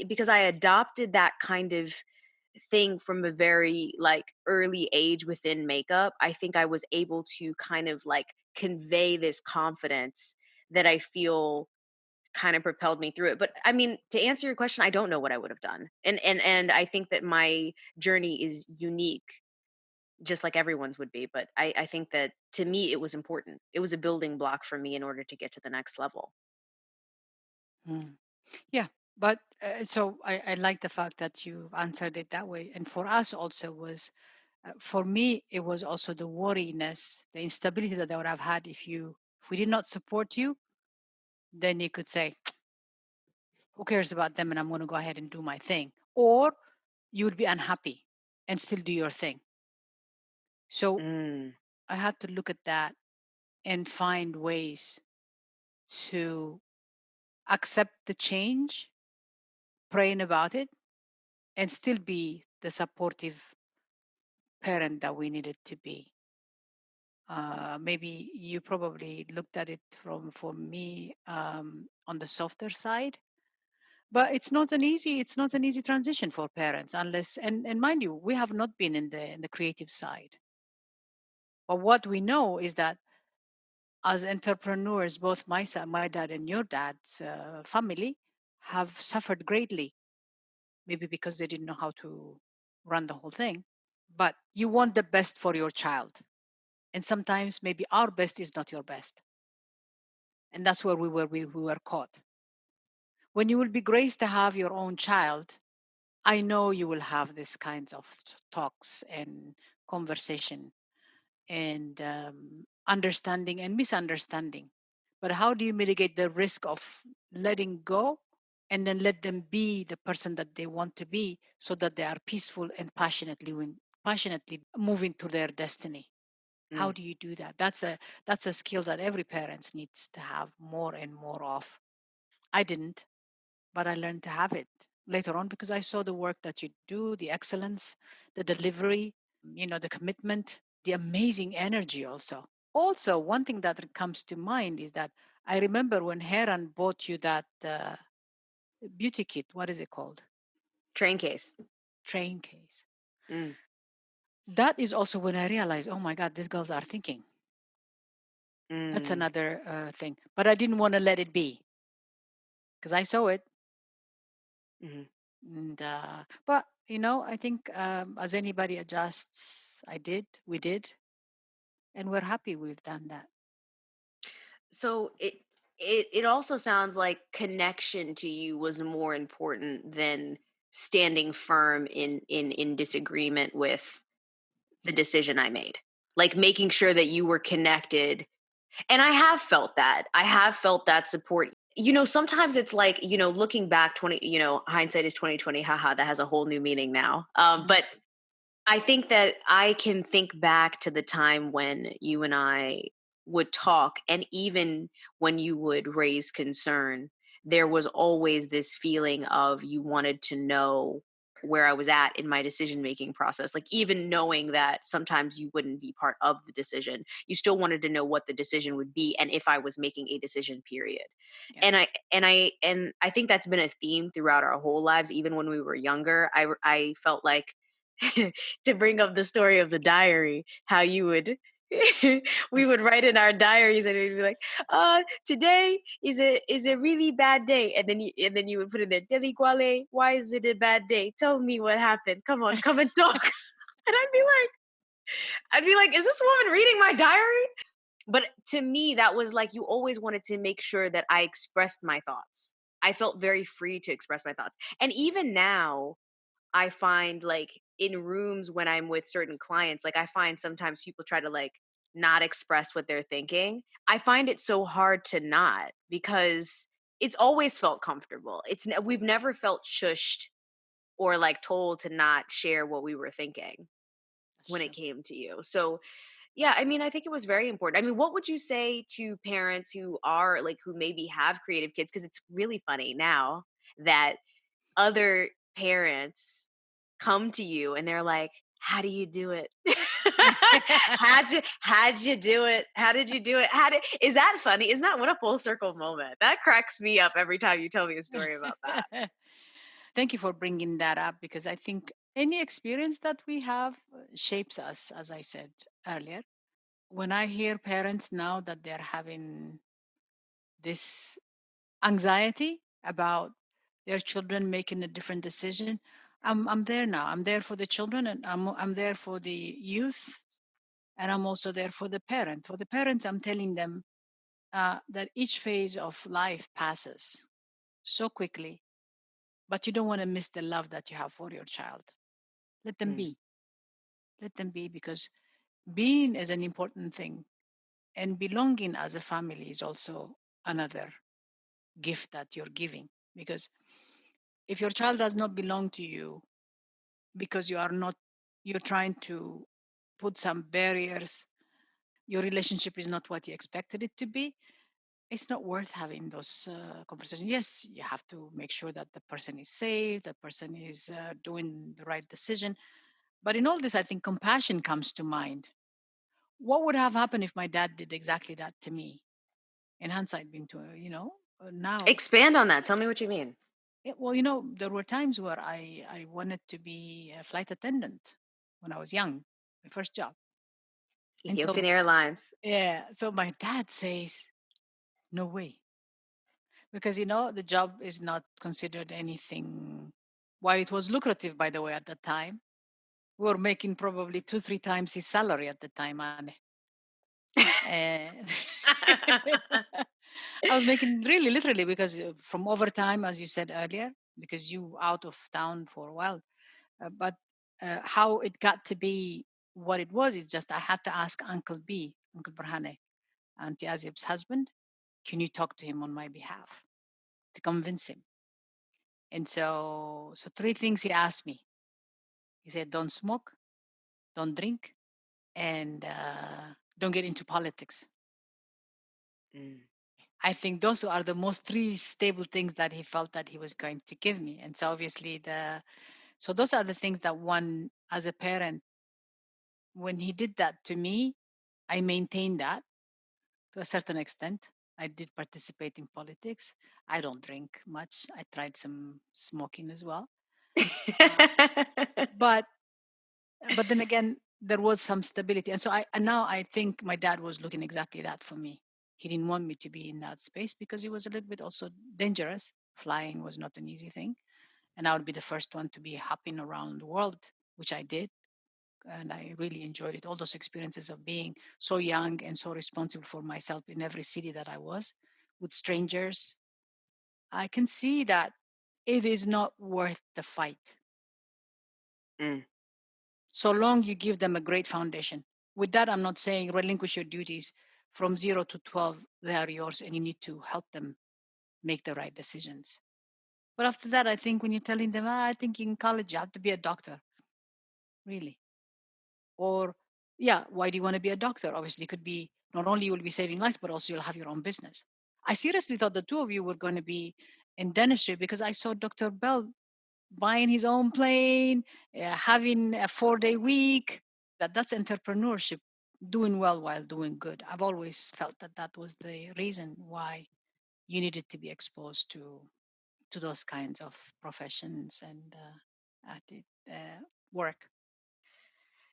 because I adopted that kind of thing from a very like early age within makeup, I think I was able to kind of like convey this confidence that I feel kind of propelled me through it. But I mean, to answer your question, I don't know what I would have done. And I think that my journey is unique, just like everyone's would be. But I think that to me it was important. It was a building block for me in order to get to the next level. Yeah, but so I like the fact that you answered it that way. And for us also was, for me, it was also the worriness, the instability that I would have had if we did not support you. Then you could say, who cares about them? And I'm going to go ahead and do my thing. Or you would be unhappy and still do your thing. So Mm. I had to look at that and find ways to accept the change, praying about it, and still be the supportive parent that we needed to be. Maybe you probably looked at it from for me on the softer side, But it's not an easy transition for parents unless, and mind you, we have not been in the creative side. But what we know is that as entrepreneurs, both my dad and your dad's family have suffered greatly, maybe because they didn't know how to run the whole thing. But you want the best for your child. And sometimes maybe our best is not your best. And that's where we were caught. When you will be graced to have your own child, I know you will have these kinds of talks and conversation and understanding and misunderstanding. But how do you mitigate the risk of letting go and then let them be the person that they want to be so that they are peaceful and passionately moving to their destiny? How Mm. do you do that? That's a skill that every parent needs to have more and more of. I didn't, but I learned to have it later on because I saw the work that you do, the excellence, the delivery, the commitment, the amazing energy also. Also, one thing that comes to mind is that I remember when Heron bought you that beauty kit. What is it called? Train case. Train case. Mm. That is also when I realized, oh my God, these girls are thinking. That's Mm. another thing. But I didn't want to let it be because I saw it. Mhm. And but I think as anybody adjusts, we did, and we're happy we've done that. So it also sounds like connection to you was more important than standing firm in disagreement with the decision I made. Like making sure that you were connected. And I have felt that. I have felt that support. Sometimes it's like, looking back 20, hindsight is 2020, haha, that has a whole new meaning now. Mhm. But I think that I can think back to the time when you and I would talk, and even when you would raise concern, there was always this feeling of you wanted to know where I was at in my decision making process. Like, even knowing that sometimes you wouldn't be part of the decision, you still wanted to know what the decision would be and if I was making a decision, period. Yeah. And I think that's been a theme throughout our whole lives. Even when we were younger, I felt like to bring up the story of the diary, how you would we would write in our diaries and we'd be like, today is a really bad day. And then you would put in there, Deli Guale, why is it a bad day? Tell me what happened. Come on, come and talk. And I'd be like, is this woman reading my diary? But to me, that was like you always wanted to make sure that I expressed my thoughts. I felt very free to express my thoughts. And even now, I find like in rooms when I'm with certain clients, like I find sometimes people try to like not express what they're thinking. I find it so hard to not because it's always felt comfortable. We've never felt shushed or like told to not share what we were thinking That's when it true. came to you. So, yeah, I mean, I think it was very important. I mean, what would you say to parents who are like who maybe have creative kids, because it's really funny now that other parents come to you and they're like, "How do you do it? How'd you do it? How did you do it? Is that funny? Isn't that what a full circle moment? That cracks me up every time you tell me a story about that." Thank you for bringing that up because I think any experience that we have shapes us, as I said earlier. When I hear parents now that they're having this anxiety about their children making a different decision, I'm there now. I'm there for the children, and I'm there for the youth, and I'm also there for the parent. For the parents, I'm telling them that each phase of life passes so quickly, but you don't want to miss the love that you have for your child. Let them Mm, be. Let them be because being is an important thing, and belonging as a family is also another gift that you're giving. Because if your child does not belong to you because you're trying to put some barriers, your relationship is not what you expected it to be, it's not worth having those conversations. Yes, you have to make sure that the person is safe, the person is doing the right decision. But in all this, I think compassion comes to mind. What would have happened if my dad did exactly that to me? In hindsight, being to now, expand on that. Tell me what you mean. Well, there were times where I wanted to be a flight attendant when I was young, my first job. And Ethiopian so, Airlines. yeah, so my dad says, no way. Because, the job is not considered anything. While it was lucrative, by the way, at the time, we were making probably two, three times his salary at the time. And I was making really literally because from overtime, as you said earlier, because you out of town for a while. But how it got to be what it was is just I had to ask Uncle B, Uncle Burhane, Auntie Azib's husband, can you talk to him on my behalf to convince him? And so three things he asked me. He said, don't smoke, don't drink, and don't get into politics. Mm. I think those are the most three stable things that he felt that he was going to give me. And so obviously so those are the things that one as a parent, when he did that to me, I maintained that to a certain extent. I did participate in politics. I don't drink much. I tried some smoking as well. Uh, but but then again, there was some stability. And now I think my dad was looking exactly that for me. He didn't want me to be in that space because it was a little bit also dangerous. Flying was not an easy thing. And I would be the first one to be hopping around the world, which I did. And I really enjoyed it. All those experiences of being so young and so responsible for myself in every city that I was with strangers. I can see that it is not worth the fight Mm. so long you give them a great foundation. With that, I'm not saying relinquish your duties from 0 to 12, they are yours and you need to help them make the right decisions. But after that, I think when you're telling them, I think in college you have to be a doctor, really. Or, yeah, why do you want to be a doctor? Obviously, it could be not only you will be saving lives, but also you'll have your own business. I seriously thought the two of you were going to be in dentistry because I saw Dr. Bell buying his own plane, having a 4-day week. That's entrepreneurship, doing well while doing good. I've always felt that that was the reason why you needed to be exposed to those kinds of professions and work.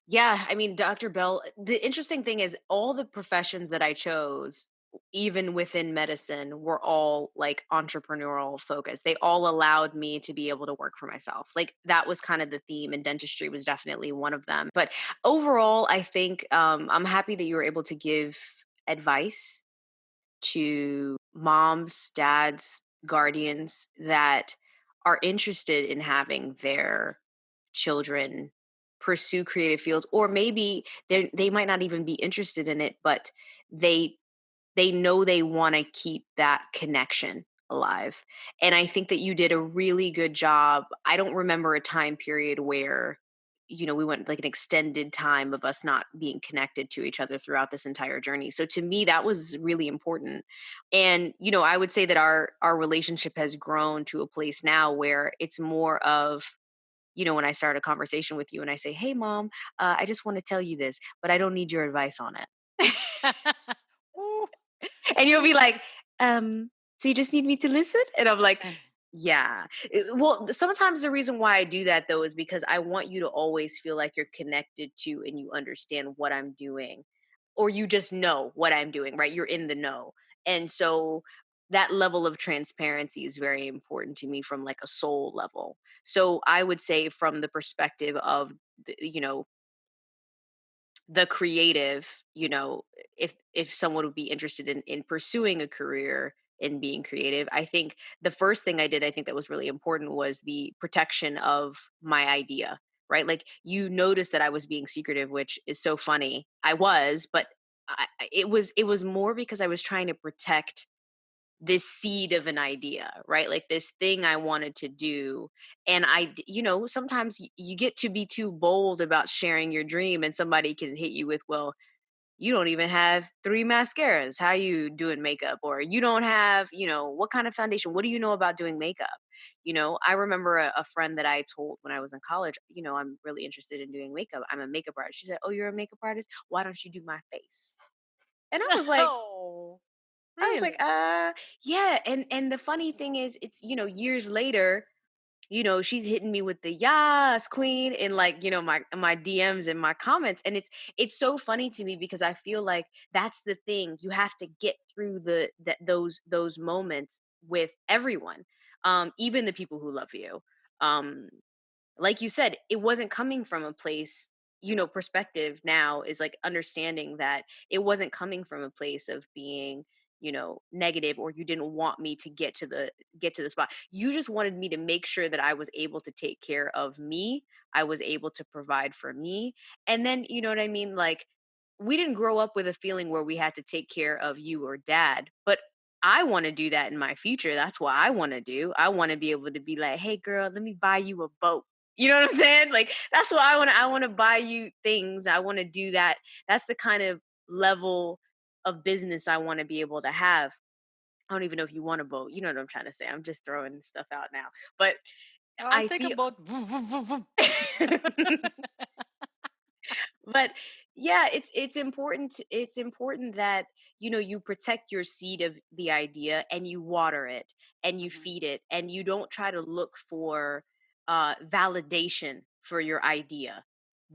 Yeah, I mean, Dr. Bell, the interesting thing is all the professions that I chose, even within medicine, were all like entrepreneurial focused. They all allowed me to be able to work for myself. Like that was kind of the theme, and dentistry was definitely one of them. But overall, I think I'm happy that you were able to give advice to moms, dads, guardians that are interested in having their children pursue creative fields, or maybe they might not even be interested in it, but they they know they want to keep that connection alive. And I think that you did a really good job. I don't remember a time period where we went like an extended time of us not being connected to each other throughout this entire journey. So to me that was really important. And I would say that our relationship has grown to a place now where it's more of when I start a conversation with you and I say, "Hey, mom, I just want to tell you this, but I don't need your advice on it." Ooh. And you'll be like, so you just need me to listen? And I'm like, yeah. Well, sometimes the reason why I do that though is because I want you to always feel like you're connected to and you understand what I'm doing, or you just know what I'm doing, right? You're in the know. And so that level of transparency is very important to me from like a soul level. So I would say from the perspective of the creative, if someone would be interested in pursuing a career in being creative, I think the first thing I did, I think that was really important, was the protection of my idea, right? Like you noticed that I was being secretive, which is so funny. I was, but it was more because I was trying to protect this seed of an idea, right? Like this thing I wanted to do. And sometimes you get to be too bold about sharing your dream, and somebody can hit you with, well, you don't even have three mascaras. How you doing makeup? Or you don't have, what kind of foundation? What do you know about doing makeup? I remember a friend that I told when I was in college, I'm really interested in doing makeup. I'm a makeup artist. She said, oh, you're a makeup artist? Why don't you do my face? And I was like, Oh. I was like, Really? yeah. And the funny thing is, it's, years later, she's hitting me with the "Yas, queen," in, like, my DMs and my comments, and it's so funny to me because I feel like that's the thing. You have to get through those moments with everyone, even the people who love you. Um, like you said, it wasn't coming from a place, perspective now is like understanding that it wasn't coming from a place of being, negative, or you didn't want me to get to the spot. You just wanted me to make sure that I was able to take care of me. I was able to provide for me. And then, you know what I mean? Like, we didn't grow up with a feeling where we had to take care of you or dad, but I want to do that in my future. That's what I want to do. I want to be able to be like, "Hey girl, let me buy you a boat." You know what I'm saying? Like, that's what I want to buy you things. I want to do that. That's the kind of level of business I want to be able to have. I don't even know if you want a boat. You know what I'm trying to say. I'm just throwing stuff out now. But I'll I take a feel boat. Vroom, vroom, vroom, vroom. but yeah, it's important that, you prect your seed of the idea, and you water it, and you Mhm, feed it, and you don't try to look for validation for your idea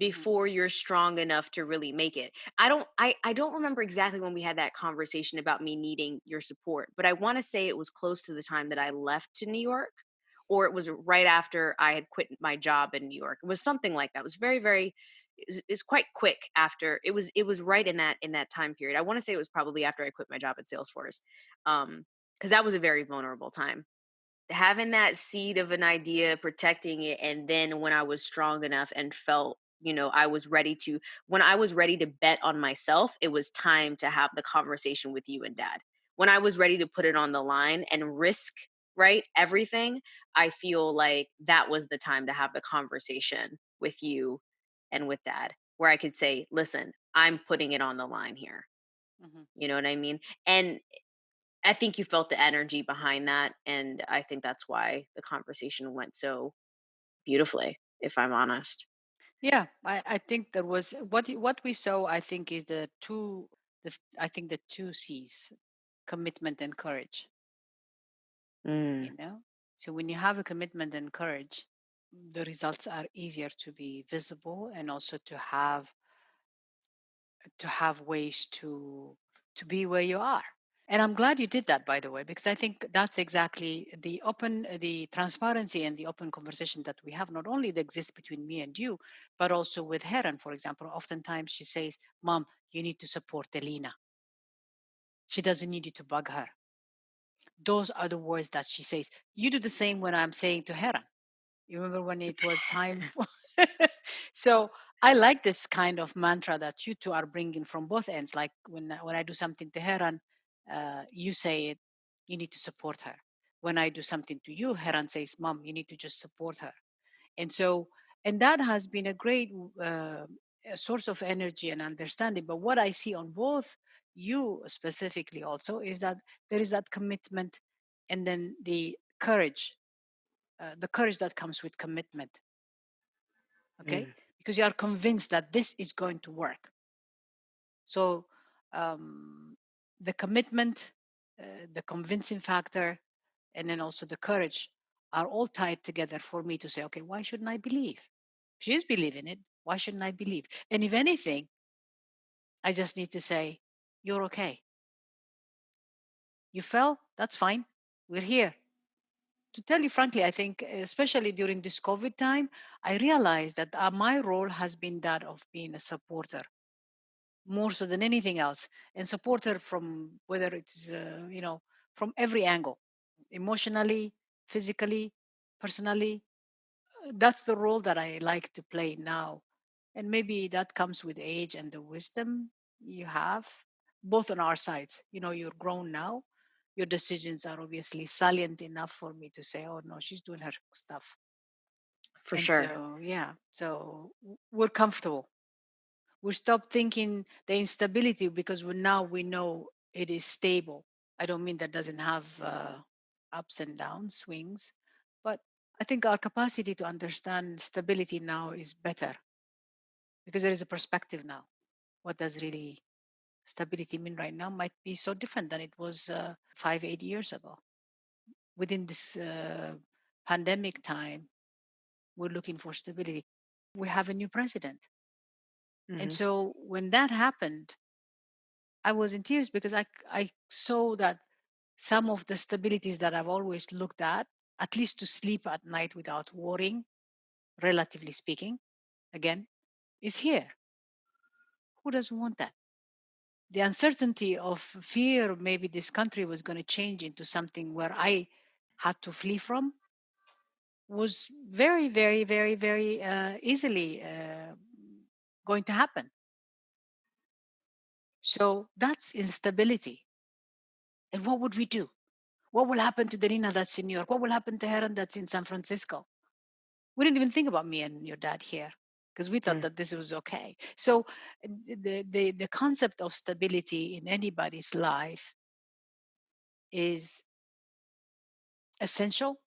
mhm, before you're strong enough to really make it. I don't remember exactly when we had that conversation about me needing your support, but I want to say it was close to the time that I left to New York, or it was right after I had quit my job in New York. It was something like that. It was very, very, is quite quick after. It was right in that time period. I want to say it was probably after I quit my job at Salesforce. Because that was a very vulnerable time. Having that seed of an idea, protecting it, and then when I was strong enough and felt, I was ready to, when I was ready to bet on myself, it was time to have the conversation with you and dad. When I was ready to put it on the line and risk, right, everything, I feel like that was the time to have the conversation with you and with dad, where I could say, listen, I'm putting it on the line here. mhm. You know what I mean? And I think you felt the energy behind that, and I think that's why the conversation went so beautifully, if I'm honest. Yeah, I think there was what we saw. I think is I think the two C's: commitment and courage. Mm, You know, so when you have a commitment and courage, the results are easier to be visible, and also to have ways to be where you are. And I'm glad you did that, by the way, because I think that's exactly the transparency and the open conversation that we have, not only that exists between me and you, but also with her. And for example, oftentimes she says, Mom, you need to support Delina. She doesn't need you to bug her. Those are the words that she says. You do the same when I'm saying to Heran. You remember when it was time for so I like this kind of mantra that you two are bringing from both ends. Like when I do something to Heran, you say it, you need to support her. When I do something to you, Heran says, Mom, you need to just support her. And so, and that has been a great source of energy and understanding. But what I see on both you specifically also is that there is that commitment, and then the courage that comes with commitment. Okay, mm, because you are convinced that this is going to work. So um, the commitment, the convincing factor, and then also the courage are all tied together for me to say, okay, why shouldn't I believe? She is believing it. Why shouldn't I believe? And if anything, I just need to say, you're okay. You fell, that's fine. We're here. To tell you frankly, I think, especially during this COVID time, I realized that my role has been that of being a supporter more so than anything else, and support her from whether it's from every angle, emotionally, physically, personally. That's the role that I like to play now, and maybe that comes with age and the wisdom you have, both on our sides. You're grown now, your decisions are obviously salient enough for me to say, oh no, she's doing her stuff. for And sure. so yeah, so we're comfortable. We stop thinking the instability because now we know it is stable. I don't mean that doesn't have ups and downs, swings, but I think our capacity to understand stability now is better because there is a perspective now. What does really? stability mean right now might be so different than it was 5, 8 years ago. Within this pandemic time, we're looking for stability. We have a new president. And Hmm. so when that happened, I was in tears because I saw that some of the stabilities that I've always looked at least to sleep at night without worrying, relatively speaking, again, is here. Who doesn't want that? The uncertainty of fear maybe this country was going to change into something where I had to flee from was very, very, very, very easily going to happen. So that's instability. And what would we do? What will happen to Delina that's in New York? What will happen to Heron that's in San Francisco? We didn't even think about me and your dad here because we thought Mm. that this was okay. So the concept of stability in anybody's life is essential,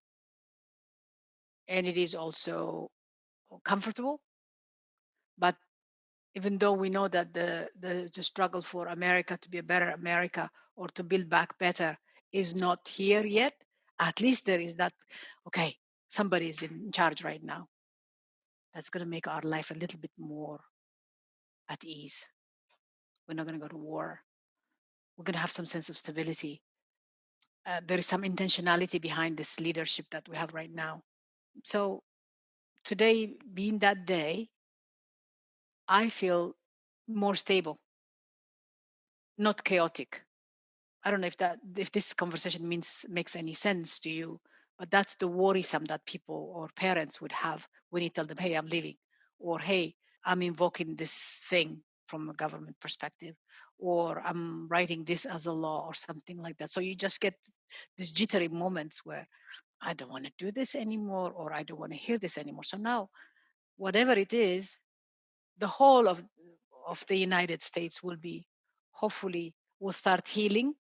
and it is also comfortable. But even though we know that the struggle for America to be a better America or to build back better is not here yet, at least there is that, okay, somebody is in charge right now. That's going to make our life a little bit more at ease. We're not going to go to war. We're going to have some sense of stability. There is some intentionality behind this leadership that we have right now. So today being that day, I feel more stable, not chaotic. I don't know if this conversation makes any sense to you, but that's the worrisome that people or parents would have when you tell them, "Hey, I'm leaving," or "Hey, I'm invoking this thing from a government perspective," or "I'm writing this as a law," or something like that. So you just get these jittery moments where I don't want to do this anymore, or I don't want to hear this anymore. So now, whatever it is, the whole of the United States will be hopefully will start healing.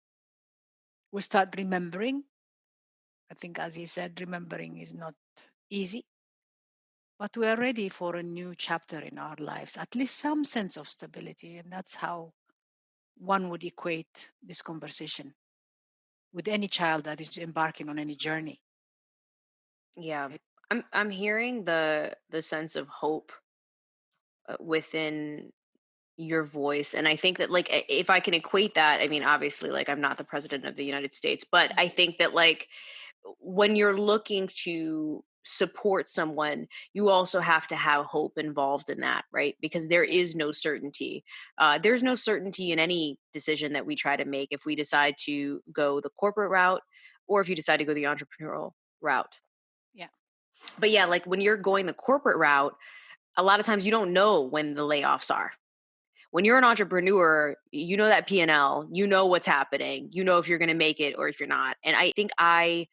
We'll start remembering. I think, as he said, remembering is not easy, but we are ready for a new chapter in our lives, at least some sense of stability. And that's how one would equate this conversation with any child that is embarking on any journey. Yeah. It- I'm hearing the sense of hope within your voice, and I think that, like, if I can equate that, I mean, obviously, like, I'm not the president of the United States, but I think that, like, when you're looking to support someone, you also have to have hope involved in that, right? Because there yeah, is no certainty. There's no certainty in any decision that we try to make if we decide to go the corporate route or if you decide to go the entrepreneurial route. yeah, But yeah, like when you're going the corporate route, a lot of times you don't know when the layoffs are. When you're an entrepreneur, you know that P&L, you know what's happening, you know if you're going to make it or if you're not. And I think I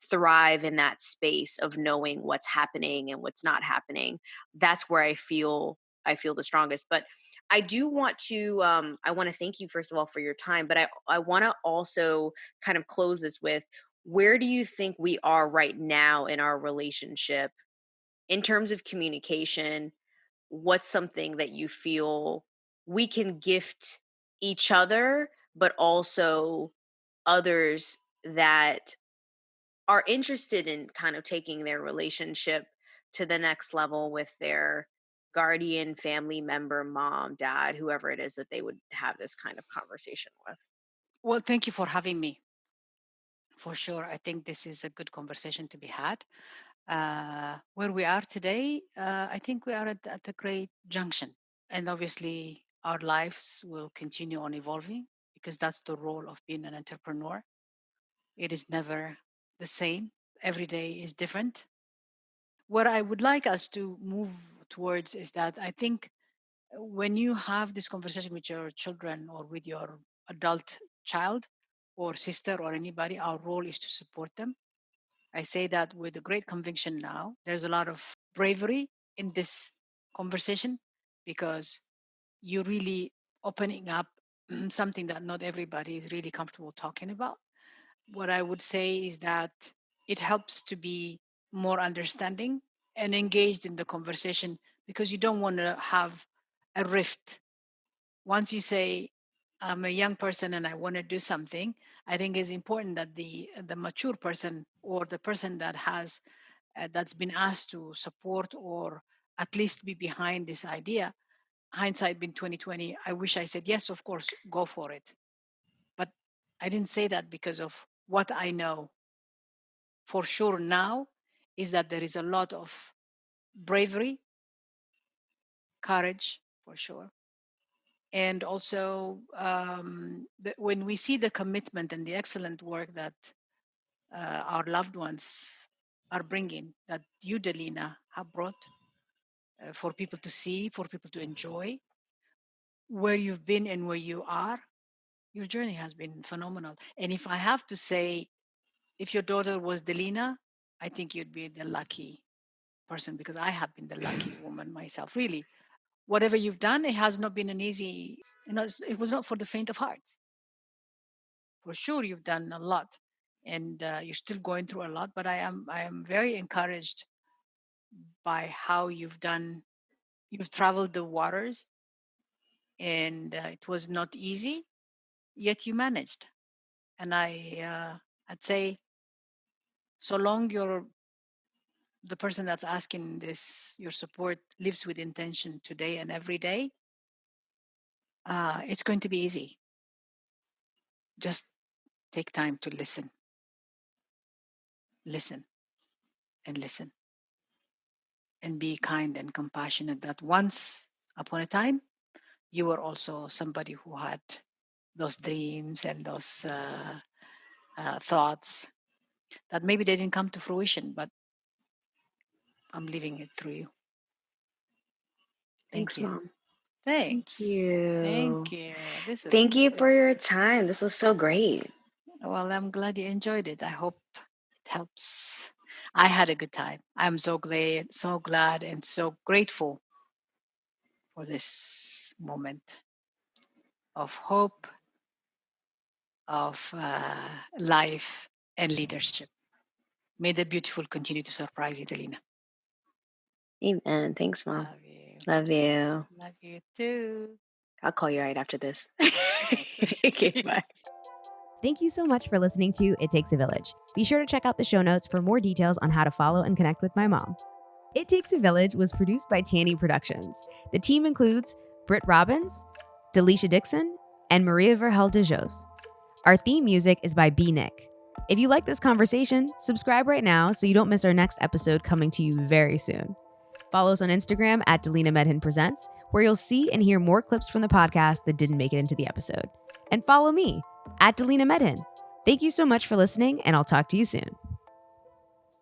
thrive in that space of knowing what's happening and what's not happening. That's where I feel the strongest. But I do want to I want to thank you first of all for your time, but I want to also kind of close this with, where do you think we are right now in our relationship in terms of communication? What's something that you feel we can gift each other, but also others that are interested in kind of taking their relationship to the next level with their guardian, family member, mom, dad, whoever it is that they would have this kind of conversation with? well, thank you for having me. For sure, I think this is a good conversation to be had. Where we are today, I think we are at a great junction. And obviously, our lives will continue on evolving because that's the role of being an entrepreneur. It is never the same, every day is different. What I would like us to move towards is that I think when you have this conversation with your children or with your adult child or sister or anybody, our role is to support them. I say that with a great conviction now. There's a lot of bravery in this conversation because you're really opening up something that not everybody is really comfortable talking about. What I would say is that it helps to be more understanding and engaged in the conversation because you don't want to have a rift. Once you say, I'm a young person and I want to do something, I think it's important that the mature person or the person that has that's been asked to support or at least be behind this idea. Hindsight being 2020, I wish I said yes, of course, go for it. But I didn't say that because of what I know for sure now is that there is a lot of bravery, courage, for sure. And also, when we see the commitment and the excellent work that our loved ones are bringing, that you, Delina, have brought for people to see, for people to enjoy, where you've been and where you are, your journey has been phenomenal. And if I have to say, if your daughter was Delina, I think you'd be the lucky person because I have been the lucky woman myself. Really, whatever you've done, it has not been an easy. It was not for the faint of heart. For sure, you've done a lot, and you're still going through a lot. But I am very encouraged by how you've done. You've traveled the waters, and it was not easy, yet you managed. And I'd say, so long the person that's asking this your support lives with intention today and every day, it's going to be easy. Just take time to listen, listen, and listen, and be kind and compassionate. That once upon a time, you were also somebody who had those dreams and those thoughts that maybe they didn't come to fruition, but I'm living it through you. Thank Thanks, you. Mom. Thank Thanks. you. Thank you. This is Thank you really, for your time. This was so great. well, I'm glad you enjoyed it. I hope it helps. I had a good time. I'm so glad, and so grateful for this moment of hope, of life, and leadership. May the beautiful continue to surprise you, Delina. Amen. Thanks, Mom. Love you. Love you. Love you too. I'll call you right after this. Thanks. Okay, bye. Thank you so much for listening to It Takes a Village. Be sure to check out the show notes for more details on how to follow and connect with my mom. It Takes a Village was produced by Tanny Productions. The team includes Britt Robbins, Delisha Dixon, and Maria Verhel de Jos. Our theme music is by B. Nick. If you like this conversation, subscribe right now so you don't miss our next episode coming to you very soon. Follow us on Instagram at Delina Medhin Presents, where you'll see and hear more clips from the podcast that didn't make it into the episode. And follow me at Delina Medhin. Thank you so much for listening, and I'll talk to you soon.